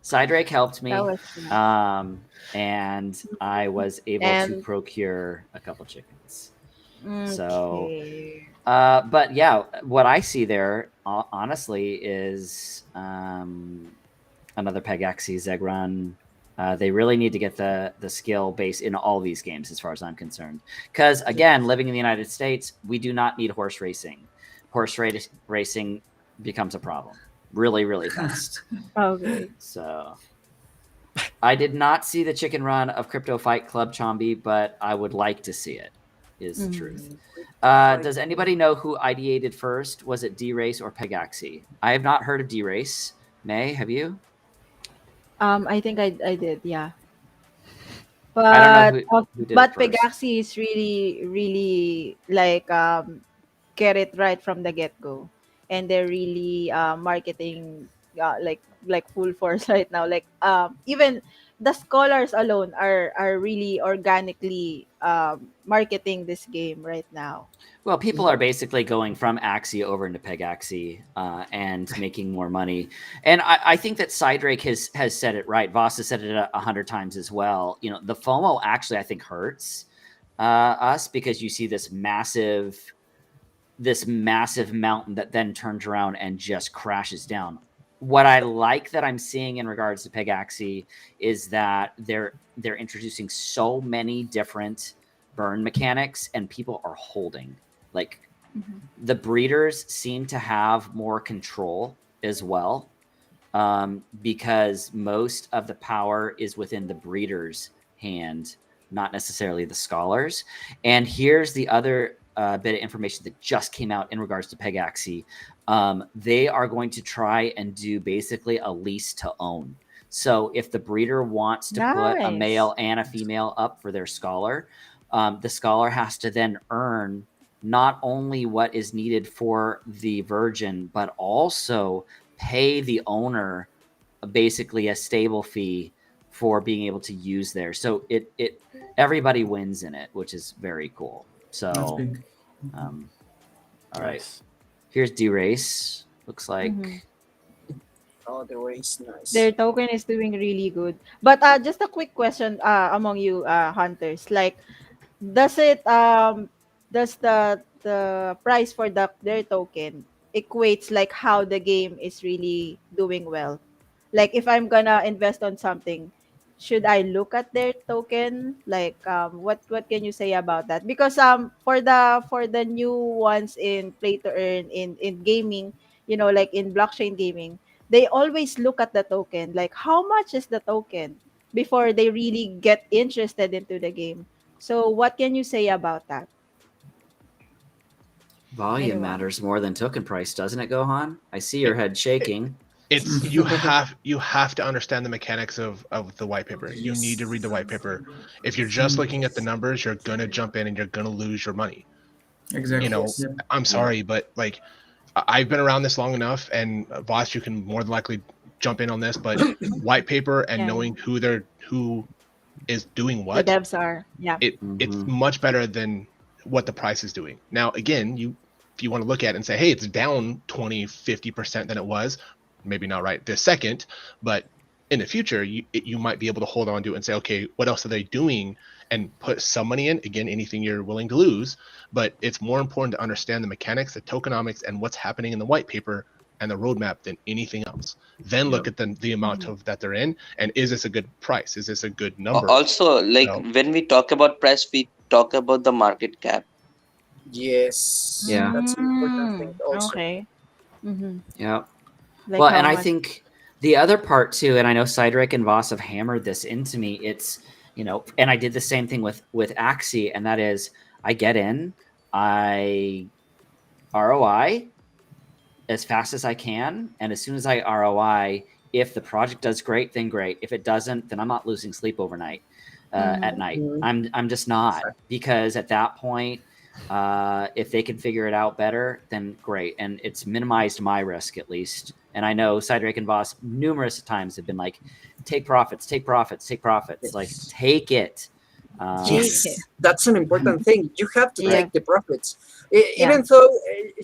Cydrake helped me. That was nice. And I was able to And- procure a couple chickens. So, Okay. but yeah, what I see there, honestly, is another Pegaxi Zegrun. They really need to get the skill base in all these games, as far as I'm concerned. Because again, living in the United States, we do not need horse racing. Racing becomes a problem really, really fast. Okay. So I did not see the chicken run of Crypto Fight Club Chombi, but I would like to see it, is the truth. Does anybody know who ideated first? Was it D-Race or Pegaxi? I have not heard of D-Race. May, have you? I think I did, yeah. I don't know But who did but it first. Pegaxi is really like get it right from the get go, and they're really marketing like full force right now. Like even the scholars alone are really organically marketing this game right now. Well, people are basically going from Axie over into Pegaxi and making more money. And I think that Cydrake has said it right. Vaas has said it 100 times as well. You know, the FOMO actually, I think, hurts us because you see this massive mountain that then turns around and just crashes down. What I like that I'm seeing in regards to Pegaxi is that they're introducing so many different burn mechanics and people are holding. Like the breeders seem to have more control as well because most of the power is within the breeder's hand, not necessarily the scholars. And here's the other bit of information that just came out in regards to Pegaxi. They are going to try and do basically a lease to own. So if the breeder wants to put a Nice. male and a female up for their scholar, the scholar has to then earn not only what is needed for the virgin, but also pay the owner basically a stable fee for being able to use there. So it everybody wins in it, which is very cool. So That's big. all right. Nice. Here's D-Race. Looks like Mhm. Oh, the race, nice. Their token is doing really good. But just a quick question among you hunters. Like, does it does the price for their token equates like how the game is really doing well? Like, if I'm gonna invest on something, should I look at their token? Like, what can you say about that? Because for the new ones in play to earn in gaming, like in blockchain gaming, they always look at the token. Like, how much is the token before they really get interested into the game? So, what can you say about that? Volume Anyone? matters more than token price, doesn't it, Gohan? I see your head shaking. It's you have to understand the mechanics of the white paper. You need to read the white paper. If you're just looking at the numbers, you're gonna jump in and you're gonna lose your money. Exactly. You know, Yeah. I'm sorry, but like I've been around this long enough, and Vaas, you can more than likely jump in on this, but white paper and Yeah. knowing who is doing The what, devs are, yeah. it's much better than what the price is doing. Now, again, if you want to look at it and say, hey, it's down 20-50% than it was, maybe not right this second, but in the future, you might be able to hold on to it and say, okay, what else are they doing? And put some money in. Again, anything you're willing to lose, but it's more important to understand the mechanics, the tokenomics, and what's happening in the white paper and the roadmap than anything else. Then look at the amount of that they're in, and is this a good price? Is this a good number? Also, like So- when we talk about price, we talk about the market cap. Yes. Yeah. That's an important thing also. Okay. Mm-hmm. Yeah. Like, Well, how and I much? think the other part too, and I know Cydrake and Vaas have hammered this into me. It's, and I did the same thing with Axie, and that is I get in, I ROI as fast as I can, and as soon as I ROI, if the project does great, then great. If it doesn't, then I'm not losing sleep overnight. At night, I'm just not, because at that point, if they can figure it out better, then great, and it's minimized my risk at least. And I know Cydrake and Vaas numerous times have been like, take profits, take profits, take profits. Like, take it. Yes, that's an important thing. You have to Yeah. take the profits. Yeah. Even though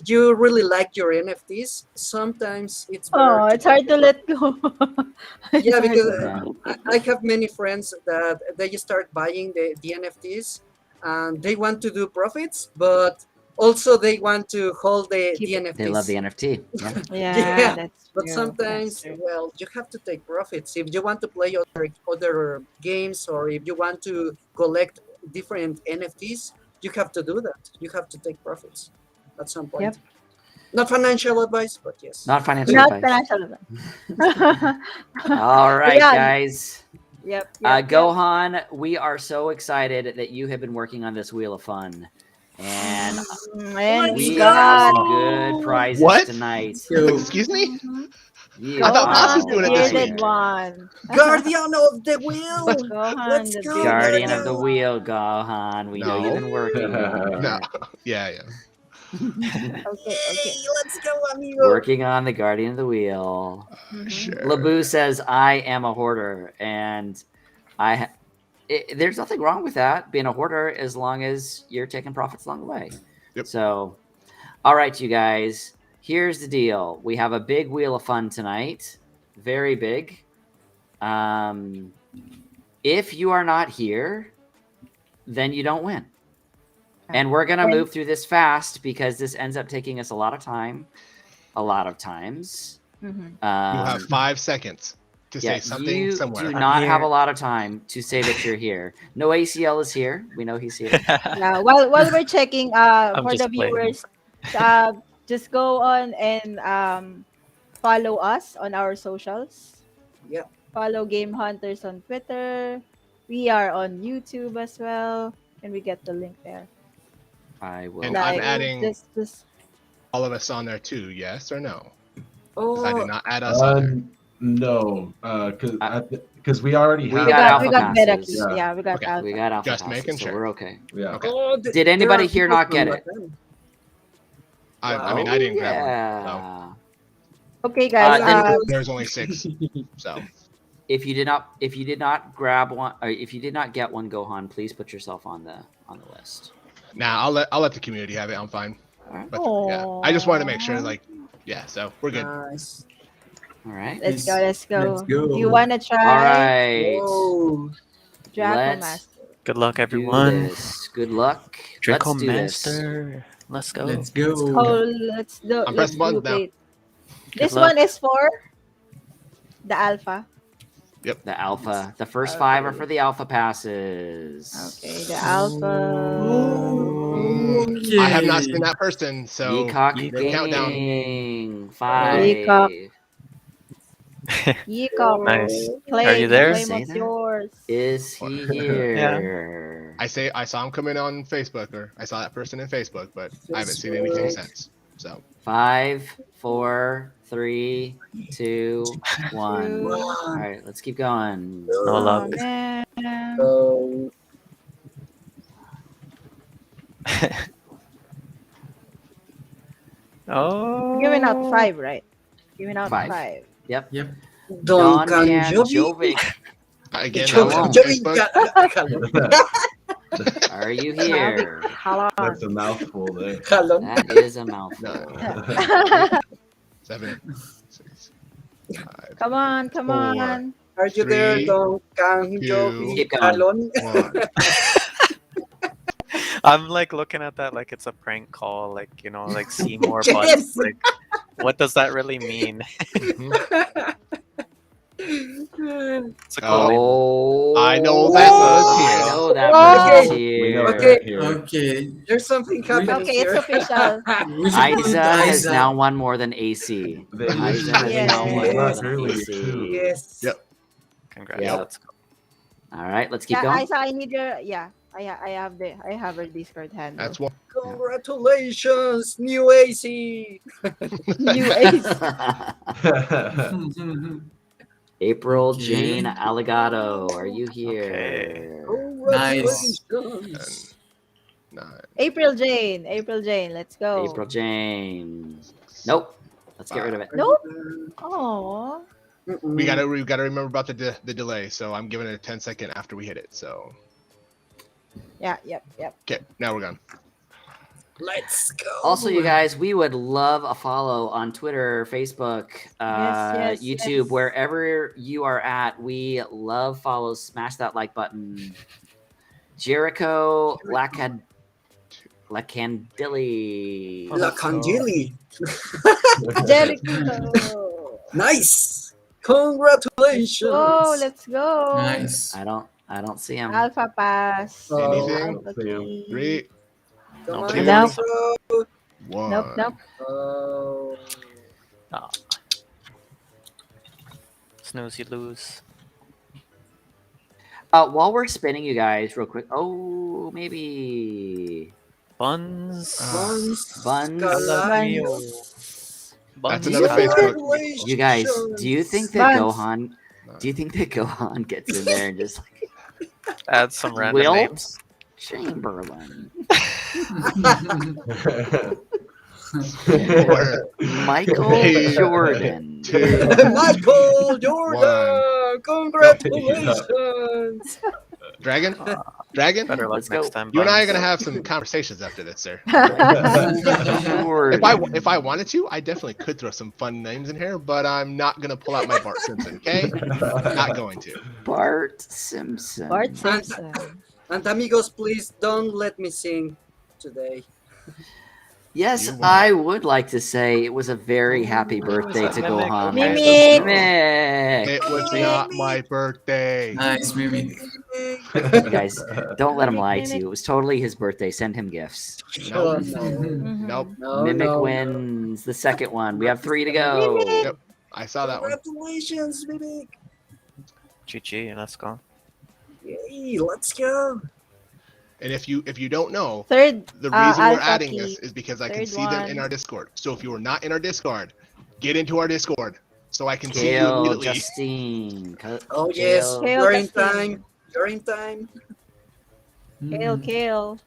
you really like your NFTs, sometimes it's better Oh, to it's hard to let go. It's Yeah, hard because to- I have many friends that they start buying the NFTs and they want to do profits, but also they want to hold the Keep it. NFTs. They love the NFT. Yeah. Yeah, Yeah, that's but true. sometimes, That's true. well, you have to take profits. If you want to play other games, or if you want to collect different NFTs, you have to do that. You have to take profits at some point. Yep. Not financial advice, but yes. Not financial Not advice. financial. All right, Yeah. guys. Yep. Yep. Gohan, we are so excited that you have been working on this Wheel of Fun. And And we we got got some good prizes What? tonight. Excuse me? Yeah, I thought Vaas was Gohan, doing the it this bearded week. one. Guardian of the Wheel. Gohan, Let's the go, bearded Guardian of the one. Wheel, Gohan. We know you've No. been working on it. No. Yeah. Okay. Okay. Let's go, amigo. Working on the Guardian of the Wheel. Sure. Labu says, I am a hoarder. And there's nothing wrong with that, being a hoarder, as long as you're taking profits along the way. Yep. So, all right, you guys, here's the deal. We have a big Wheel of Fun tonight. Very big. If you are not here, then you don't win. And we're going to move through this fast because this ends up taking us a lot of time. A lot of times. Mhm. You'll have 5 seconds to say something you somewhere. do not have here. a lot of time to say that you're here. No ACL is here. We know he's here. Yeah. While we're checking, for just the playing. viewers, just go on and follow us on our socials. Yeah. Follow Game Hunters on Twitter. We are on YouTube as well. Can we get the link there? I will. And I'm adding just all of us on there too, yes or no? 'Cause Oh, I did not add us on there. No, because we already We have. we got got alpha we got passes. better keys. Yeah. Yeah, we got Okay. alpha. We got alpha Just passes, making so sure. we're okay. Yeah. Okay. oh, Did there anybody are here people not from get it? Latin. I mean, I didn't grab one. Yeah. Okay, guys. then- There's only 6, so If you did not grab one, or if you did not get one, Gohan, please put yourself on the list. nah, I'll let the community have it. I'm fine. All right. But yeah, I just wanted to make sure, like, yeah. So we're good. Nice. All right. Let's go. Yes. Let's go. Let's go. You wanna try? All right. Whoa. Dracoomaster. Good luck, Do everyone. this. Good luck. Let's do this. Dracoomaster. Let's go. Let's Let's go. go. Let's do. I'm Let's pressing buttons now. duplicate. This luck. one is for the alpha. The alpha. The first 5 are for the alpha passes. Okay, the alpha. Okay. I have not seen that person, so Yeecock the countdown. Gaming. 5. Yeecock. Yeecock. Nice. Claim, Are you there? Claim Say what's that. yours. Is he here? I saw him come in on Facebook, or I saw that person in Facebook, but I haven't seen anything since. So 5, 4, 3, 2, 1. Wow. All right, let's keep going. No Oh, luck. man. So, Oh. Giving out 5, right? Giving out 5. 5. Yep. Yep. Don Duncan Jovic. again, Joe- that was on Joe- Facebook. Are you here? Hello. That's a mouthful there. Hello. That is a mouthful. 7, 6, 5, Come on, come 4. on. Are you there, 3, Duncan 2, Jovi? Keep going. Alon? 1. I'm like looking at that like it's a prank call, like like see more Yes. buttons. Like, what does that really mean? It's a call. Oh, I know that was I here. know that Okay. was We know here. Okay. that here. Okay. There's something happening Okay, it's here. official. We should put Isa has Isa. now won more than AC. They Isa has Yes. now won more Yes. than Earlier, AC. too. Yes. Yep. Congrats. Yeah. Let's go. All right, let's keep Yeah, going. Isa, I need your I have her Discord handle. That's one. Congratulations, new AC. New ace. April Okay. Jane Alligato, are you here? Congratulations. 9. April Jane. April Jane. Let's go. April Jane. Nope. Let's get rid of it. Nope. Oh. We gotta remember about the delay. So I'm giving it a 10-second after we hit it. So Yeah. Yep. okay, now we're gone. Let's go. Also, you guys, we would love a follow on Twitter, Facebook, Yes, YouTube, yes. wherever you are at. We love follows. Smash that like button. Jericho Lacandilli. Lacandili. Jericho. Nice. Congratulations. Oh, let's go. Nice. I don't see him. Alpha pass. Anything? Alpha Sam. key. 3, Come Nobody on, knows. Jericho. 1. Nope. Oh. Snooze, you lose. While we're spinning, you guys, real quick. Oh, maybe Buns. Buns. Buns. Galans. That's another Facebook. Congratulations. You guys, do you think that Buns. Gohan? Do you think that Gohan gets in there and just like Add some random Wilt names. Chamberlain, Four, Michael Hey. Jordan? 2, Michael Jordan. Congratulations. Dragon. Dragon. Better luck Let's go. next time. You and I are Buns. gonna have some conversations after this, sir. Jordan. If I wanted to, I definitely could throw some fun names in here, but I'm not gonna pull out my Bart Simpson. Okay, not going to. Bart Simpson. Bart Simpson. And amigos, please don't let me sing today. Yes, You won. I would like to say it was a very happy birthday to Mimic. Gohan. Mimic. Mimic. It was not my birthday. Nice, Mimi. You guys, don't let him lie to you. It was totally his birthday. Send him gifts. Oh, Nope. no. Mhm. Nope. No, Mimic no. wins the second one. We have 3 to go. Yep. I saw that one. Congratulations, Mimic. GG. Let's go. Yay, let's go. And if you don't know, Third. the reason we're Alpha adding key. this is because I can Third see them in one. our Discord. So if you are not in our Discord, get into our Discord so I can see you Kale, immediately. Justine. Oh, yes. Kale. Kale You're in Justin. time. You're in time. Kale, Kale.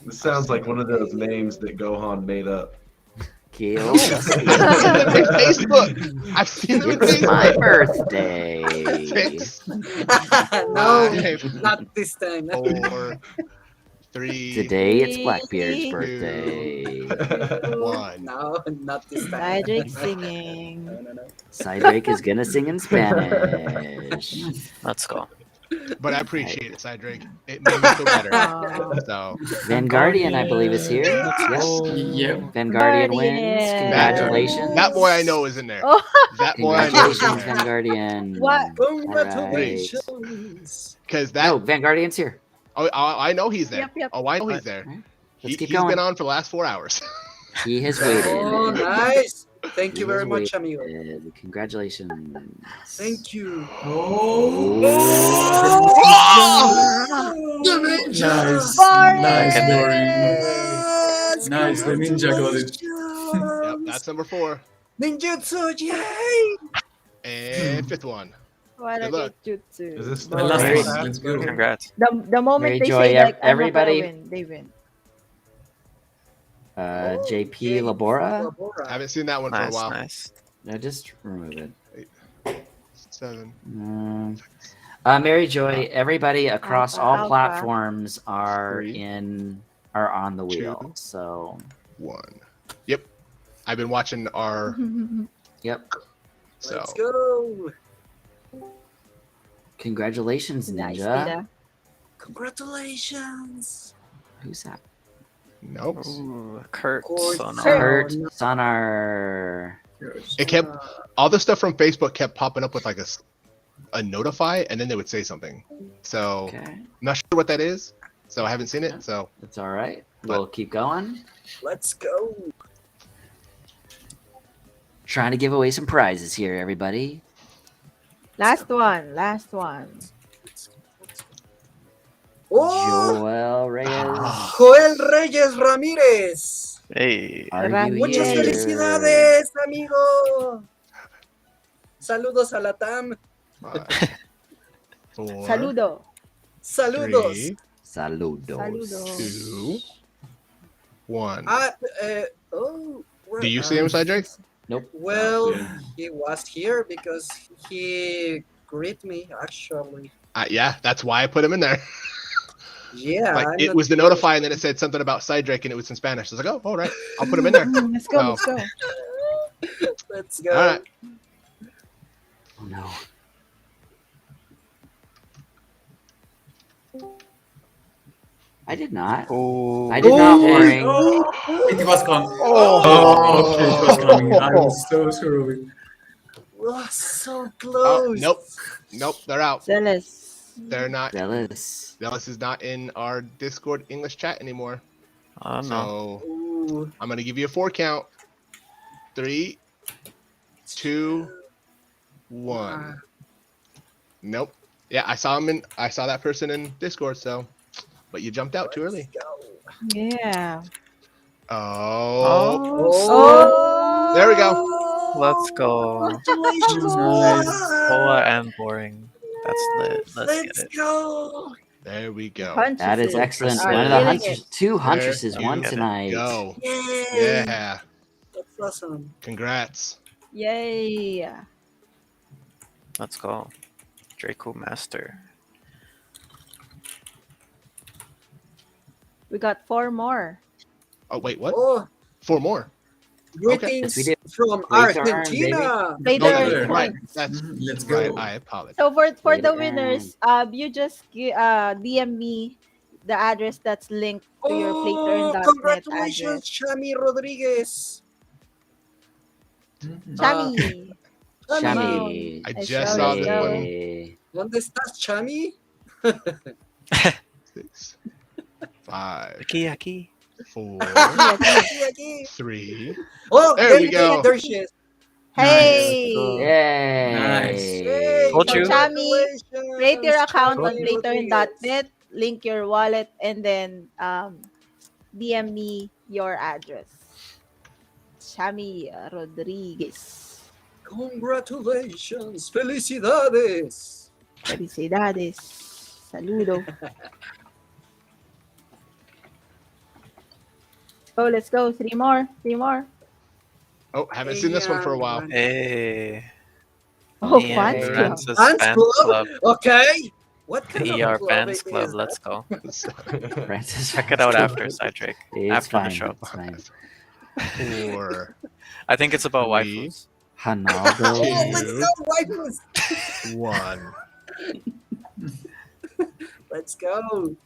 This sounds like one of those names that Gohan made up. Kale. I've seen them in Facebook. I've seen them in It's my Facebook. birthday. 6, No, 5, not this time. 4, 3, Today it's Blackbeard's Three, birthday. 1. No, not this time. Cydrake No, singing. no. Cydrake is gonna sing in Spanish. Let's go. But I appreciate it, Cydrake. It made me feel better. Aw. So Vanguardian, I believe, is here. Let's Yes. go. Yep. Vanguardian wins. Guardian. Congratulations. that boy I know is in there. Oh, That boy I know is in Congratulations, there. Vanguardian. What? Congratulations. Because that, No, Vanguardian's here. oh, I know he's there. Yep. Oh, I know he's there. Let's keep He's going. been on for the last 4 hours. He has waited. Oh, nice. Thank He you very has much, amigo. waited. Congratulations. Thank you. Oh. Nice. Boring. Nice, Dory. Yes, Nice, the ninja got it. Yep, that's number 4. Ninjutsu, yay! And 5th one. what a Good luck. jutsu. Is this The last Mary- one. Let's go. Congrats. The moment Mary they Joy, say like everybody- I'm not gonna win, they win. JP Labora. Haven't seen that one for a Nice, while. nice. No, just remove it. 7. Mary Joy, everybody across all Alpha. platforms are 3, are on the wheel. 2. So 1. Yep. I've been watching our. yep. So Let's go. Congratulations, Nice, Ninja. Tita. Congratulations. Who's that? nope. Ooh, Kurt. Kurt. Sonar. Kurt Sonar. It kept all the stuff from Facebook kept popping up with like a notify, and then they would say something. So Okay, I'm not sure what that is. So I haven't seen it. So that's all right. But- We'll keep going. Let's go. Trying to give away some prizes here, everybody. Last one. Last one. Oh, Joel Reyes. Joel Reyes Ramírez. Hey. Are you Muchas here? felicidades, amigo. Saludos a la TAM. 5, 4, Saludo. Saludos. 3, Saludos. Saludos. 2, 1. Oh. Do you see him, Cydrake? Nope. Well, he was here because he greeted me, actually. Yeah, that's why I put him in there. Yeah. Like I'm it not was the sure. notify, and then it said something about Cydrake, and it was in Spanish. I was like, oh, all right, I'll put him in there. Let's go. Oh. Let's go. Let's go. All right. Oh no. I did not. Oh. I did not ring. It was gone. Oh, okay, it was coming. I was so sure of it. Oh, so Oh, close. nope, they're out. Zealous. They're not. Jealous. Dallas is not in our Discord English chat anymore. Oh, no. So Ooh. I'm gonna give you a 4 count. 3, 2, 1. Nope. Yeah, I saw that person in Discord. So, but you jumped out too early. Let's go. Yeah. Oh, Oh. there we go. Let's go. Congratulations. Nice. Boa and boring. That's lit. Let's get Let's it. go. There we go. That is excellent. Are One of the killing hunters, it. two huntresses There won you tonight. Go. Yay. Yeah. That's awesome. Congrats. Yay. Let's go. Dracoomaster. We got 4 more. Oh wait, what? Oh, 4 more. greetings Yes, we did. from Later on, Argentina. Later. Okay, Later. right. That's Let's go. right. I apologize. So for the Later. winners, you just DM me the address that's linked to your Oh, playturn.net congratulations, address. Chami Rodriguez. Chami. Shami. I Let's just go, saw let's this go. one. ¿Dónde estás, Chami? 6, 5, Aquí, aquí. 4, Aquí, aquí. 3. Oh, There we go. There she is. Hey. Yay. Nice. Hey, Told you. So, Chami, congratulations, create your account on Chami playturn.net, link your wallet, and then DM me your address. Chami Rodriguez. Congratulations. Felicidades. Felicidades. Saludo. Oh, let's go. 3 more. 3 more. Oh, haven't seen this one for a while. Hey. Oh, Ian Fans Club. Francis Fans Fan Club? Club. Okay. What kind The of ER club Fans is Club. that? Let's go. Francis, Check it out after Cydrake. It's After the fine. show. It's fine. 4, I think it's about 3, waifus. Hanaldo. Oh, let's Two. go, waifus! 1. Let's go.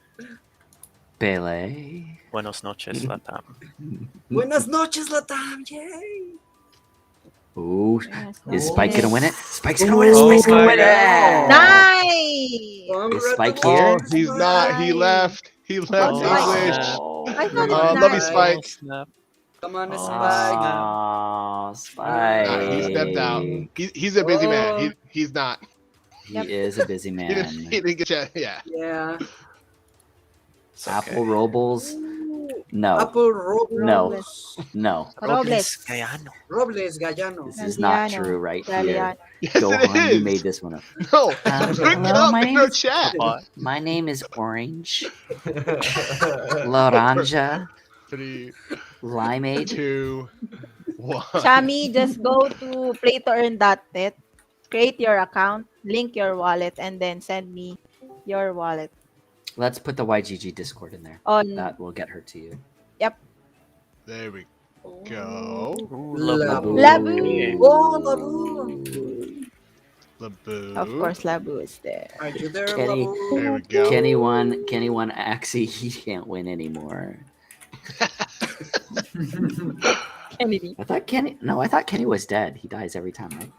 Pele. Buenos noches, Latam. Buenas noches, Latam. Yay! Ooh, Yes, is Spike gonna nice. win it? Spike's gonna win it. Spike's gonna win it. Nice. Is Spike Oh, here? he's not. He left. He left Oh, English. I thought it's Love you, nice. Spike. Snap. Come on, Oh, Spike. Oh, Spike. He stepped out. He's a busy man. Oh. He's not. He is a busy He man. didn't get you. Yeah. Yeah. It's okay. Apple Robles? No. Apple Robles. No. No. Robles. Gallano. Robles Gallano. This is not Galliano. true right here. Galliano. Yes, it Gohan, is. you made this one up. No. Look it hello, up my in name our is- chat. My name is Orange. Laranja. 3, Limeade. 2, 1. Chami, just go to playtoearn.net, create your account, link your wallet, and then send me your wallet Let's put the YGG Discord in there. on. That will get her to you. There we go. Ooh, Labu. Labu. Oh, Labu. Labu. Of course, Labu is there. Are you there, Kenny. Labu? There we go. Kenny won Axie. He can't win anymore. Kennedy. I thought Kenny was dead. He dies every time, right?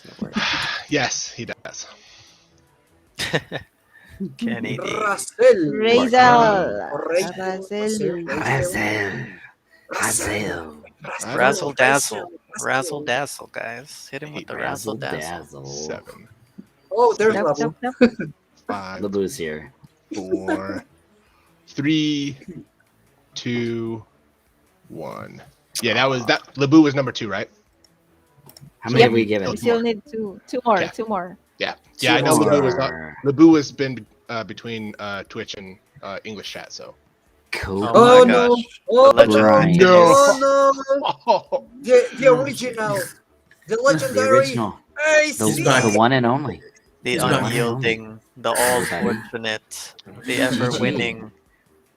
That works. Yes, he does. Kennedy. Russell. Razel. Razel. Razel. Hazel. Razzle dazzle. Razzle dazzle, guys. Hit him with the razzle Razzle dazzle. dazzle. 7, Oh, there's Yup, Labu. yup, yup. 5, Labu's here. 4, 3, 2, 1. Yeah, that. Labu was number 2, right? How many have we given? We still need two more. Yeah. 2 more. Yeah. Yeah, I know Labu was not. More. Labu has been between Twitch and English chat, so. Kobe. Oh, my no. gosh. Oh, The legend Brian. continues. Oh, no. Oh, The original. The The legendary. original. AC. The one and only. The He's back. unyielding, the all fortunate, the ever winning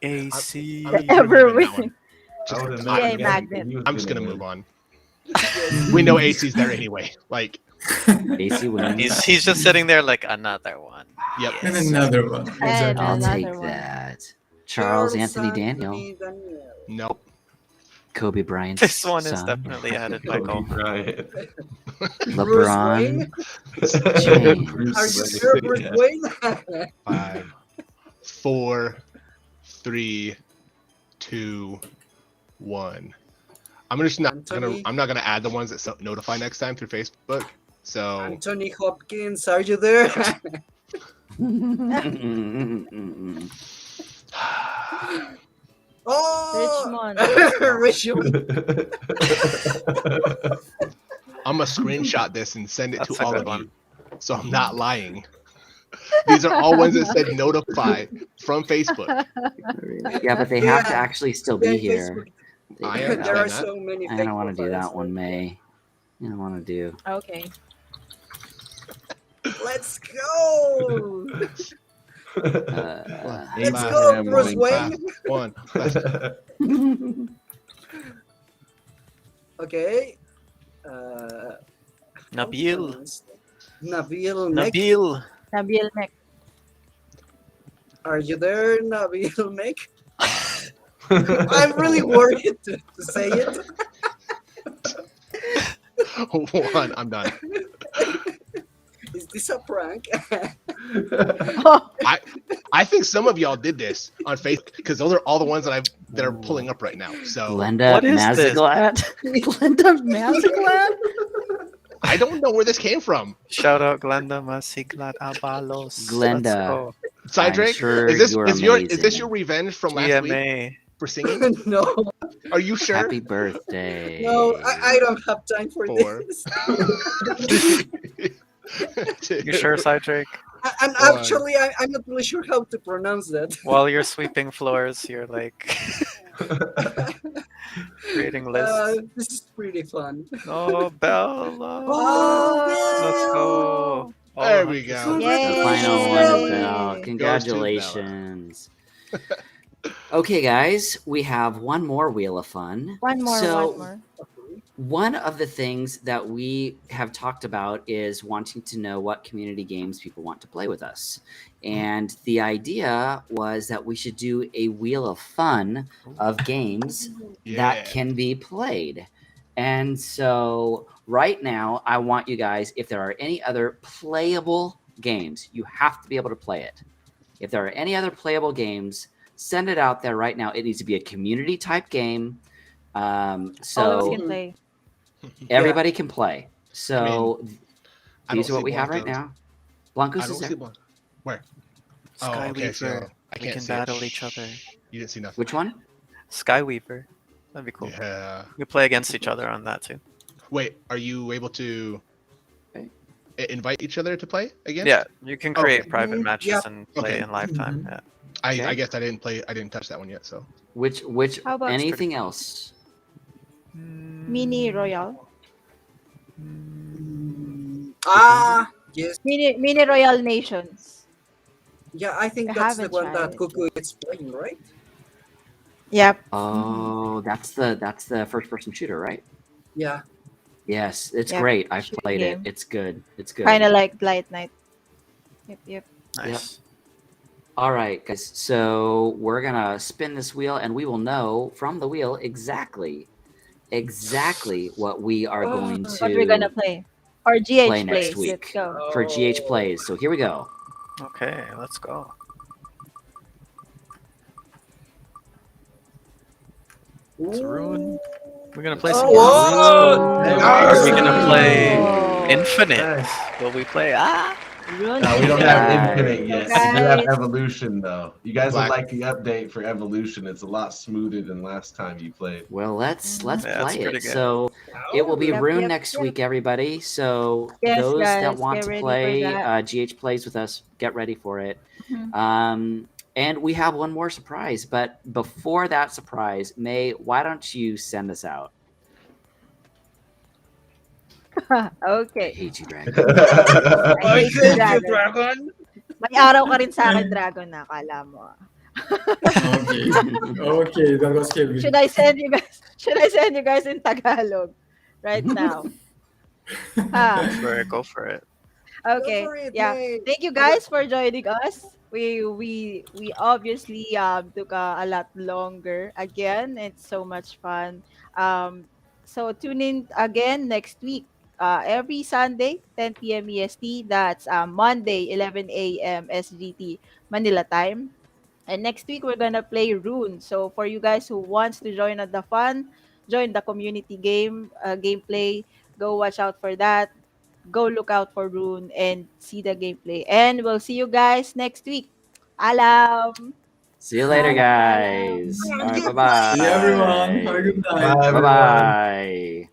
AC. Ever winning. I would GA imagine magnet. he was I'm just gonna win. move on. We know AC's there anyway. Like, AC wins. He's just sitting there like another one. yep. And another one. And Exactly. I'll another take one. that. Charles Anthony Daniel. Nope. Kobe Bryant. This one is definitely added by Kobe Cole. Bryant. LeBron. James. Bruce Are you Wayne. sure, Bruce Yeah. Wayne? 5, 4, 3, 2, 1. I'm just not gonna. Anthony? I'm not gonna add the ones that notify next time through Facebook. So Anthony Hopkins, are you there? Oh, Richmond. Richmond. I'm gonna screenshot this and send it That's to a all good of one. you, so I'm not lying. These are all ones that said notify from Facebook. Yeah, but they have to Yeah. actually still be Yeah, here. They- I There understand are that. so many. I fake don't want to do profiles. that one, May. I don't want to do. Okay. Let's go. Let's Five, go, Bruce five, Wayne. 1. Okay. Nabil. Nabil Mek. Nabil. Nabil Mek. Are you there, Nabil Mek? I'm really worried to say it. 1. I'm done. Is this a prank? Oh, I think some of y'all did this on Facebook because those are all the ones that are pulling up right now. So Glenda What is this? Mazaglat. Glenda Mazaglat. I don't know where this came from. Shout out Glenda Masiglat Abalos. Glenda. Cydrake, sure is this you're is this amazing. your revenge from last week GMA. for singing? No, Are you sure? Happy birthday. no, I don't have time for 4. this. You sure, Cydrake? And actually, I'm not really sure how to pronounce that. While you're sweeping floors, you're like creating lists. This is pretty fun. Oh, Bella. Oh, Let's go. There we just go. The Yay! final one is Yay! out. Goes to Congratulations. Okay, guys, we have one more Wheel of Fun. One more, So, one more. one of the things that we have talked about is wanting to know what community games people want to play with us. And the idea was that we should do a Wheel of Fun of games Yeah. that can be played. And so right now, I want you guys, if there are any other playable games, you have to be able to play it. If there are any other playable games, send it out there right now. It needs to be a community type game. All of us So can play. everybody can play. So I these don't are what see we have right Blancos. now. Blancos I is don't there. see one. Where? Oh, okay. So Skyweaver. I We can't can see it. battle each other. You didn't see nothing. Which one? Skyweaver. That'd be cool. Yeah. We play against each other on that too. Wait, are you able to Okay. invite each other to play against? Yeah, you can create Okay. private matches Yeah. and play Okay. in lifetime. Yeah. Okay. I guess I didn't play. I didn't touch that one yet. So Which How about anything else? Mini Royale? Yes. Mini Royale Nations. Yeah, I think I that's the haven't one that tried. Cuckoo is playing, right? Yep. Oh, that's the first person shooter, right? Yeah. Yes, it's Yep, great. I've shooting played game. it. It's good. It's good. Kind of like Light Night. Yep. Nice. All right, guys. So we're gonna spin this wheel, and we will know from the wheel exactly what we are going to What we're gonna play? Or GH play next plays. week Let's go. for GH plays. So here we go. Okay, let's go. It's Rune. We're gonna play some Whoa! Rune. Nice. We're gonna play Oh. Infinite. Nice. Will we play? Rune. No, we don't have Infinite yet. We do have Guys. Evolution though. You guys will Black. like the update for Evolution. It's a lot smoother than last time you played. Well, let's Yeah, it's play pretty it. good. So it will be Yep, Rune yep, next yep. week, everybody. So Yes, those that guys, want get to ready for play that. GH plays with us, get ready for it. Mhm. And we have one more surprise, but before that surprise, May, why don't you send us out? I Okay. hate you, Dragon. I hate you, Thank you, Dragon. Dragon. May araw ka rin sa akin, Dragon, na akala mo. Okay. Okay, that was Kevin. Should I send you guys? Should I send you guys in Tagalog right now? Ah, Go for it. okay. Go for it, Yeah. May. Thank you guys for joining us. We obviously took a lot longer. Again, it's so much fun. So tune in again next week. Every Sunday, 10 p.m. EST. That's Monday, 11 a.m. SGT Manila time. And next week we're gonna play Rune. So for you guys who wants to join at the fun, join the community gameplay. Go watch out for that. Go look out for Rune and see the gameplay. And we'll see you guys next week. Alam. See you later, Alam. guys. All right, bye-bye. See everyone. Have a good night. Bye, Bye everyone. bye.